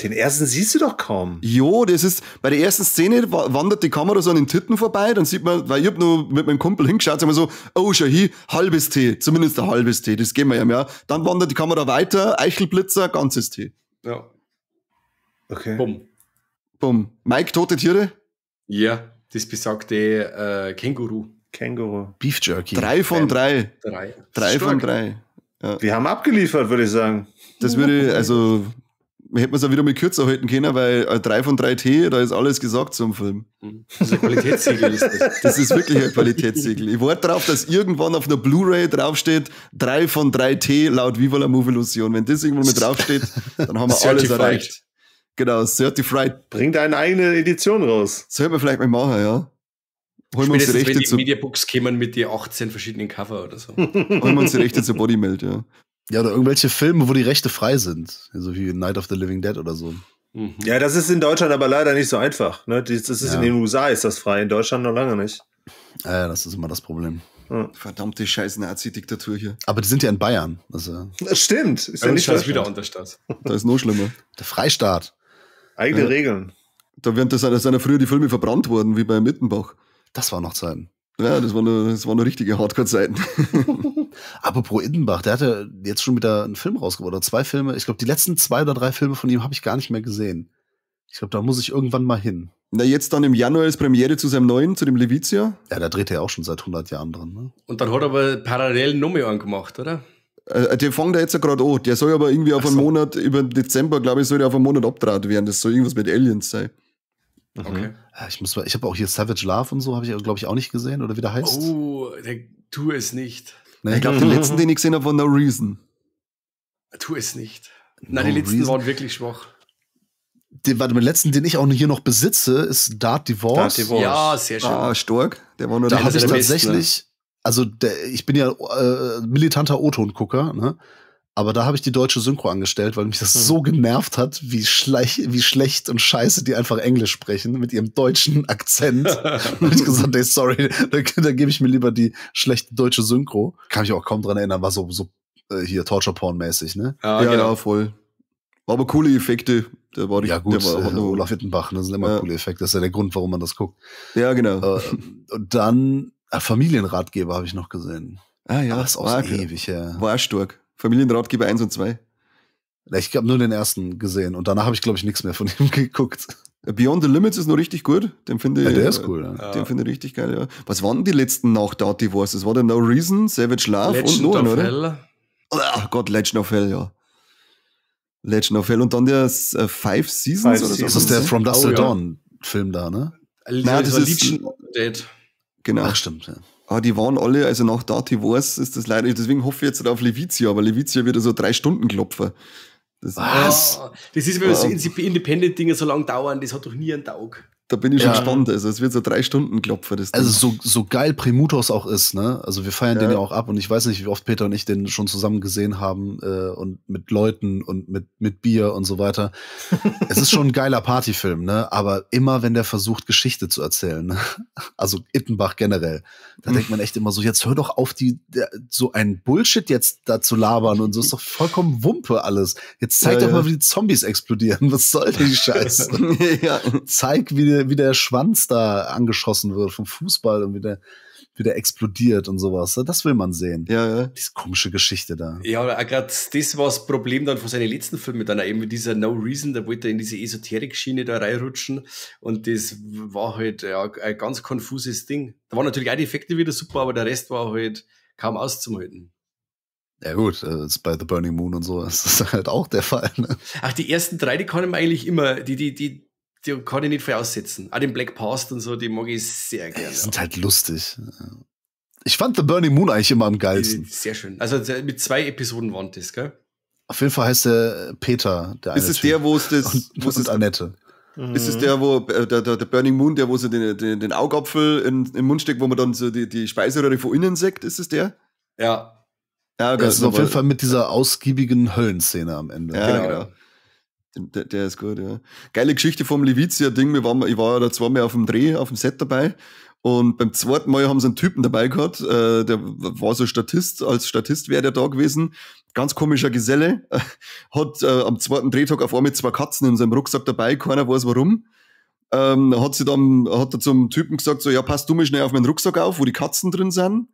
Speaker 2: Den ersten siehst du doch kaum.
Speaker 1: Jo, das ist, bei der ersten Szene wandert die Kamera so an den Titten vorbei, dann sieht man, weil ich hab nur mit meinem Kumpel hingeschaut, sagen wir so, oh, schau hier, halbes T, zumindest ein halbes T, das gehen wir ja. Dann wandert die Kamera weiter, Eichelblitzer, ganzes T.
Speaker 3: Ja.
Speaker 2: Okay.
Speaker 3: Bumm.
Speaker 1: Bumm. Mike, tote Tiere?
Speaker 3: Ja, das besagte Känguru.
Speaker 2: Känguru.
Speaker 4: Beef Jerky.
Speaker 1: 3 von 3.
Speaker 3: 3.
Speaker 1: 3 von
Speaker 3: Stark.
Speaker 1: 3.
Speaker 2: Wir haben abgeliefert, würde ich sagen.
Speaker 1: Das würde, also, hätte man es auch wieder mal kürzer halten können, weil 3 von 3 T, da ist alles gesagt zum Film.
Speaker 3: Das ist ein Qualitätssiegel. Ist das.
Speaker 1: Das ist wirklich ein Qualitätssiegel. Ich warte darauf, dass irgendwann auf einer Blu-ray draufsteht, 3 von 3 T laut Viva la Move Illusion. Wenn das irgendwo mit draufsteht, dann haben wir alles
Speaker 3: Certified.
Speaker 1: erreicht. Genau, Certified.
Speaker 2: Bring deine eigene Edition raus.
Speaker 1: Sollten wir vielleicht mal machen, ja. Holen wir uns die
Speaker 3: Spätestens wenn
Speaker 1: Rechte
Speaker 3: die
Speaker 1: zu,
Speaker 3: Mediabooks kämen mit die 18 verschiedenen Cover oder so.
Speaker 1: holen wir uns die Rechte zu Bodymelt, ja.
Speaker 4: Ja, oder irgendwelche Filme, wo die Rechte frei sind. So wie Night of the Living Dead oder so.
Speaker 3: Mhm.
Speaker 2: Ja, das ist in Deutschland aber leider nicht so einfach. Ne? Das ist
Speaker 4: Ja.
Speaker 2: in den USA ist das frei, in Deutschland noch lange nicht.
Speaker 4: Ja, das ist immer das Problem.
Speaker 1: Verdammte scheiß Nazi-Diktatur hier.
Speaker 4: Aber die sind ja in Bayern. Das ist ja
Speaker 2: Das stimmt. Ist
Speaker 3: Bei
Speaker 2: ja
Speaker 3: uns
Speaker 2: nicht
Speaker 3: schaut es wieder
Speaker 2: Deutschland.
Speaker 3: anders aus.
Speaker 1: Da ist noch schlimmer.
Speaker 4: der Freistaat.
Speaker 2: Eigene
Speaker 1: Ja.
Speaker 2: Regeln.
Speaker 1: Da sind ja früher die Filme verbrannt worden, wie bei Mittenbach.
Speaker 4: Das war noch Zeiten.
Speaker 1: Ja, das waren nur richtige Hardcore-Zeiten.
Speaker 4: Apropos Ittenbach, der hatte jetzt schon wieder einen Film rausgebracht, oder 2 Filme. Ich glaube, die letzten 2 oder 3 Filme von ihm habe ich gar nicht mehr gesehen. Ich glaube, da muss ich irgendwann mal hin.
Speaker 1: Na, jetzt dann im Januar ist Premiere zu seinem neuen, zu dem Levizia.
Speaker 4: Ja, da dreht er ja auch schon seit 100 Jahren drin. Ne?
Speaker 3: Und dann hat er aber parallel noch mehr angemacht, oder?
Speaker 1: Der fängt da jetzt ja gerade an. Der soll aber irgendwie auf einen Monat, über Dezember, glaube ich, soll der auf einen Monat abdraht werden. Das soll irgendwas mit Aliens sein.
Speaker 3: Okay.
Speaker 4: Ja, ich habe auch hier Savage Love und so, habe ich, glaube ich, auch nicht gesehen, oder wie der heißt.
Speaker 3: Oh, tu es nicht.
Speaker 4: Nee.
Speaker 1: Ich glaube, den letzten, den ich gesehen habe, war No Reason.
Speaker 3: Tu es nicht. Nein, die letzten waren wirklich schwach.
Speaker 4: Den letzten, den ich auch hier noch besitze, ist Dark Divorce.
Speaker 3: Ja, sehr schön.
Speaker 1: Ah, stark. Der war nur
Speaker 4: Da
Speaker 1: der
Speaker 4: habe ich
Speaker 3: der
Speaker 4: tatsächlich, also ich bin ja militanter O-Ton-Gucker, ne? Aber da habe ich die deutsche Synchro angestellt, weil mich das so genervt hat, wie schlecht und scheiße die einfach Englisch sprechen mit ihrem deutschen Akzent. Da habe ich gesagt, ey, sorry, da gebe ich mir lieber die schlechte deutsche Synchro. Kann mich auch kaum dran erinnern, war so hier Torture-Porn-mäßig, ne?
Speaker 1: Ja, genau, voll. War aber coole Effekte. Der war
Speaker 4: Ja gut,
Speaker 1: der war
Speaker 4: Olaf Ittenbach, das sind immer coole Effekte. Das ist ja der Grund, warum man das guckt.
Speaker 1: Ja, genau.
Speaker 4: Und dann Familienratgeber habe ich noch gesehen.
Speaker 1: Ah ja,
Speaker 4: aber das ist auch ewig her.
Speaker 1: War auch stark. Familienratgeber 1 und 2.
Speaker 4: Ich habe nur den ersten gesehen und danach habe ich, glaube ich, nichts mehr von ihm geguckt.
Speaker 1: Beyond the Limits ist noch richtig gut. Den finde ich.
Speaker 4: Ja, der ist cool, ja.
Speaker 1: Den finde ich richtig geil, ja. Was waren die letzten nach Dark Divorce? Das war der No Reason, Savage Love
Speaker 3: Legend
Speaker 1: und noch
Speaker 3: of
Speaker 1: oder?
Speaker 3: Hell.
Speaker 1: Oh Gott, Legend of Hell, ja. Legend of Hell und dann der 5 Seasons oder so.
Speaker 4: Das ist der From Dusk Till Dawn Film da, ne?
Speaker 1: Nein, das ist
Speaker 3: Legion Dead.
Speaker 1: Genau.
Speaker 4: Ach, stimmt, ja.
Speaker 1: Aber die waren alle, also nach Dark Divorce ist das leider, deswegen hoffe ich jetzt auf Levizia, aber Levizia wird so 3 Stunden klopfen.
Speaker 4: Was?
Speaker 3: Das ist, wenn so Independent-Dinge so lang dauern, das hat doch nie einen Tag.
Speaker 1: Da bin ich schon gespannt. Also es wird so 3 Stunden klopfen. Das
Speaker 4: also so geil Primutos auch ist, ne? Also wir feiern den ja auch ab und ich weiß nicht, wie oft Peter und ich den schon zusammen gesehen haben und mit Leuten und mit Bier und so weiter. Es ist schon ein geiler Partyfilm, ne? Aber immer, wenn der versucht, Geschichte zu erzählen, ne? Also Ittenbach generell, da denkt man echt immer so, jetzt hör doch auf, so ein Bullshit jetzt da zu labern und so ist doch vollkommen Wumpe alles. Jetzt zeig doch mal, wie die Zombies explodieren. Was soll denn die Scheiße? Zeig, wie der Schwanz da angeschossen wird vom Fußball und wie der explodiert und sowas. Das will man sehen.
Speaker 1: Ja.
Speaker 4: Diese komische Geschichte da.
Speaker 3: Ja, aber auch gerade das war das Problem dann von seinen letzten Filmen dann auch eben mit dieser No Reason, da wollte er in diese Esoterik-Schiene da reinrutschen und das war halt ein ganz konfuses Ding. Da waren natürlich auch die Effekte wieder super, aber der Rest war halt kaum auszuhalten.
Speaker 4: Ja gut, ist bei The Burning Moon und so ist das halt auch der Fall. Ne?
Speaker 3: Ach, die ersten 3, die kann ich mir eigentlich immer, die kann ich nicht voraussetzen. Auch den Black Past und so, die mag ich sehr gerne.
Speaker 4: Die sind halt lustig. Ich fand The Burning Moon eigentlich immer am geilsten.
Speaker 3: Sehr schön. Also mit 2 Episoden waren das, gell?
Speaker 4: Auf jeden Fall heißt der Peter, der eine
Speaker 1: Ist es der, wo es das...
Speaker 4: und Annette.
Speaker 1: Ist es der, wo der Burning Moon, der wo so den Augapfel im Mund steckt, wo man dann so die Speiseröhre von innen sägt? Ist es der?
Speaker 3: Ja.
Speaker 4: Das ist auf jeden Fall mit dieser ausgiebigen Höllenszene am Ende.
Speaker 1: Ja, genau. Der ist gut, ja. Geile Geschichte vom Levizia-Ding. Ich war ja da 2-mal auf dem Dreh, auf dem Set dabei. Und beim 2. Mal haben sie einen Typen dabei gehabt, der war so Statist, als Statist wäre der da gewesen. Ganz komischer Geselle. Hat am 2. Drehtag auf einmal 2 Katzen in seinem Rucksack dabei, keiner weiß warum. Hat er zum Typen gesagt, so, ja, passt du mal schnell auf meinen Rucksack auf, wo die Katzen drin sind.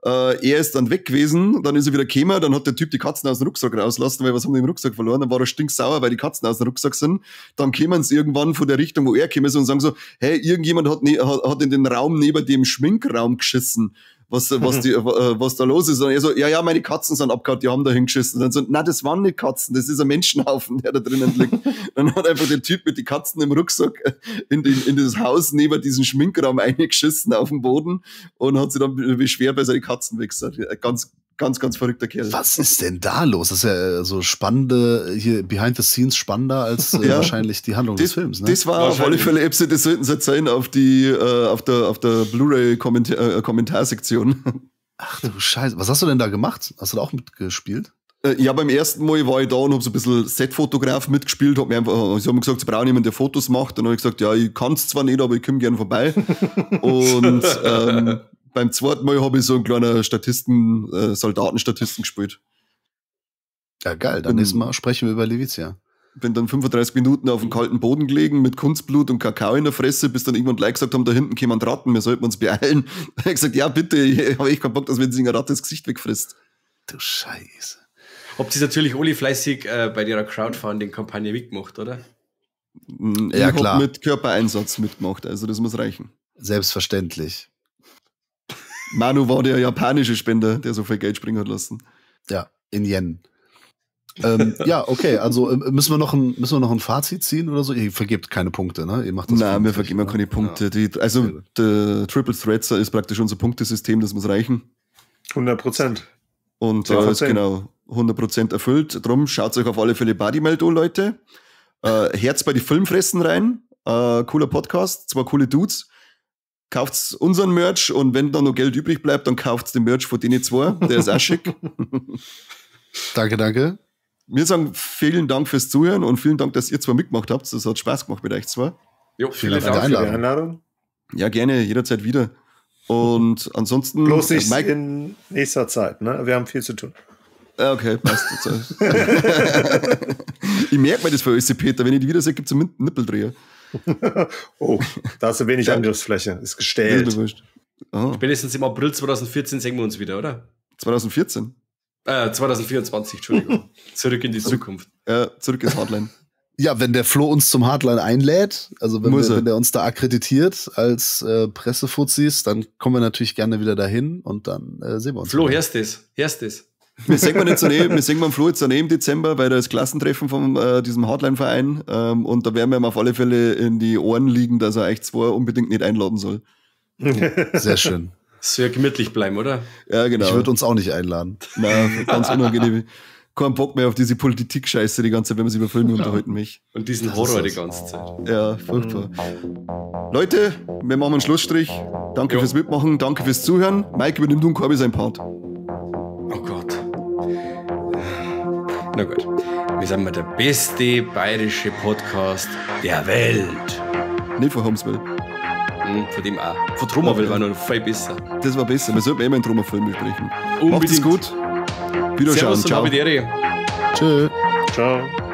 Speaker 1: Er ist dann weg gewesen, dann ist er wieder gekommen, dann hat der Typ die Katzen aus dem Rucksack rauslassen, weil was haben die im Rucksack verloren, dann war er stinksauer, weil die Katzen aus dem Rucksack sind. Dann kämen sie irgendwann von der Richtung, wo er gekommen ist und sagen so, hey, irgendjemand hat in den Raum neben dem Schminkraum geschissen. Was da los ist. Und er so, ja, meine Katzen sind abgehauen, die haben da hingeschissen. Und dann so, na, das waren nicht Katzen, das ist ein Menschenhaufen, der da drinnen liegt. Dann hat einfach der Typ mit den Katzen im Rucksack in das Haus neben diesen Schminkraum eingeschissen auf den Boden und hat sich dann beschwert, weil seine Katzen weg sind. Ganz verrückter Kerl.
Speaker 4: Was ist denn da los? Das ist ja so spannende, hier behind the scenes spannender als wahrscheinlich die Handlung des Films, ne?
Speaker 1: Das war auf alle Fälle Episode, das sollten sie jetzt sein auf der Blu-ray Kommentarsektion.
Speaker 4: Ach du Scheiße. Was hast du denn da gemacht? Hast du da auch mitgespielt?
Speaker 1: Ja, beim ersten Mal war ich da und habe so ein bisschen Setfotograf mitgespielt. Sie haben gesagt, sie brauchen jemanden, der Fotos macht. Und dann habe ich gesagt, ja, ich kann es zwar nicht, aber ich komme gerne vorbei. Und beim 2. Mal habe ich so einen kleinen Soldatenstatisten gespielt.
Speaker 4: Ja, geil. Dann nächstes Mal sprechen wir über Levizia.
Speaker 1: bin dann 35 Minuten auf dem kalten Boden gelegen mit Kunstblut und Kakao in der Fresse, bis dann irgendwann Leute gesagt haben, da hinten kommen Ratten, wir sollten uns beeilen. Da habe ich gesagt, ja bitte, ich habe echt keinen Bock, dass wenn sich eine Ratte das Gesicht wegfrisst.
Speaker 4: Du Scheiße.
Speaker 3: Habt ihr natürlich alle fleißig bei der Crowdfunding-Kampagne mitgemacht, oder?
Speaker 1: Ja,
Speaker 4: klar.
Speaker 1: Ich habe mit Körpereinsatz mitgemacht, also das muss reichen.
Speaker 4: Selbstverständlich.
Speaker 1: Manu war der japanische Spender, der so viel Geld springen hat lassen.
Speaker 4: Ja, in Yen. Ja, okay, also müssen wir noch ein Fazit ziehen oder so? Ihr vergebt keine Punkte, ne? Ihr macht das.
Speaker 1: Nein, wir vergeben ja keine Punkte.
Speaker 4: Ja.
Speaker 1: Der Triple Threat ist praktisch unser Punktesystem, das muss reichen.
Speaker 2: 100%.
Speaker 1: Und da ist genau 100% erfüllt. Drum schaut euch auf alle Fälle Bodymelt an, Leute. Herz bei die Filmfressen rein. Cooler Podcast, 2 coole Dudes. Kauft unseren Merch und wenn da noch Geld übrig bleibt, dann kauft den Merch von denen 2. Der ist auch schick.
Speaker 4: Danke.
Speaker 1: Wir sagen vielen Dank fürs Zuhören und vielen Dank, dass ihr 2 mitgemacht habt. Das hat Spaß gemacht mit euch 2.
Speaker 3: Jo,
Speaker 4: Vielen
Speaker 3: vielen
Speaker 4: Dank
Speaker 3: Dank.
Speaker 4: für die
Speaker 2: Für die Einladung.
Speaker 1: Ja, gerne, jederzeit wieder. Und ansonsten...
Speaker 2: Bloß nicht
Speaker 1: Mike,
Speaker 2: in nächster Zeit, ne? Wir haben viel zu tun.
Speaker 1: okay, passt. Ich merke mir das für euch, Peter. Wenn ich die wieder sehe, gibt es einen Nippeldreher.
Speaker 2: Oh, da hast du wenig
Speaker 1: Ja.
Speaker 2: Angriffsfläche. Ist
Speaker 1: Das ist
Speaker 2: gestellt.
Speaker 1: mir wurscht. Ah,
Speaker 3: Spätestens im April 2014 sehen wir uns wieder, oder?
Speaker 1: 2014.
Speaker 3: 2024, Entschuldigung. Zurück in die Zukunft.
Speaker 1: Zurück ins Hardline.
Speaker 4: Ja, wenn der Flo uns zum Hardline einlädt, also
Speaker 1: Muss er.
Speaker 4: wenn der uns da akkreditiert als Pressefuzis, dann kommen wir natürlich gerne wieder dahin und dann sehen wir uns.
Speaker 3: Flo,
Speaker 4: wieder.
Speaker 3: hörst das?
Speaker 1: Wir singen beim Flo jetzt im Dezember, weil da ist Klassentreffen von diesem Hardline-Verein und da werden wir ihm auf alle Fälle in die Ohren liegen, dass er euch 2 unbedingt nicht einladen soll.
Speaker 4: Sehr schön.
Speaker 3: Soll ja gemütlich bleiben, oder?
Speaker 1: Ja, genau.
Speaker 4: Ich würde uns auch nicht einladen.
Speaker 1: Nein, ganz unangenehm. Kein Bock mehr auf diese Politik-Scheiße die ganze Zeit, wenn wir sich über Filme unterhalten mich.
Speaker 3: Und diesen
Speaker 4: Das
Speaker 3: Horror
Speaker 4: ist
Speaker 3: die
Speaker 4: das.
Speaker 3: ganze Zeit.
Speaker 1: Ja, furchtbar. Leute, wir machen einen Schlussstrich. Danke
Speaker 3: Jo.
Speaker 1: fürs Mitmachen, danke fürs Zuhören. Mike, übernimm du und Corby sein Part.
Speaker 3: Oh Gott. Na gut. Wir sind mal der beste bayerische Podcast der Welt.
Speaker 1: Nicht von Homesville.
Speaker 3: Von dem auch. Von Trommerville war noch viel besser.
Speaker 1: Das war besser. Wir sollten immer einen Trommerfilm besprechen. Macht es
Speaker 3: Unbedingt.
Speaker 1: gut. Wiederschauen.
Speaker 3: Servus und
Speaker 1: Ciao.
Speaker 3: Habitäre.
Speaker 4: Tschö.
Speaker 2: Ciao.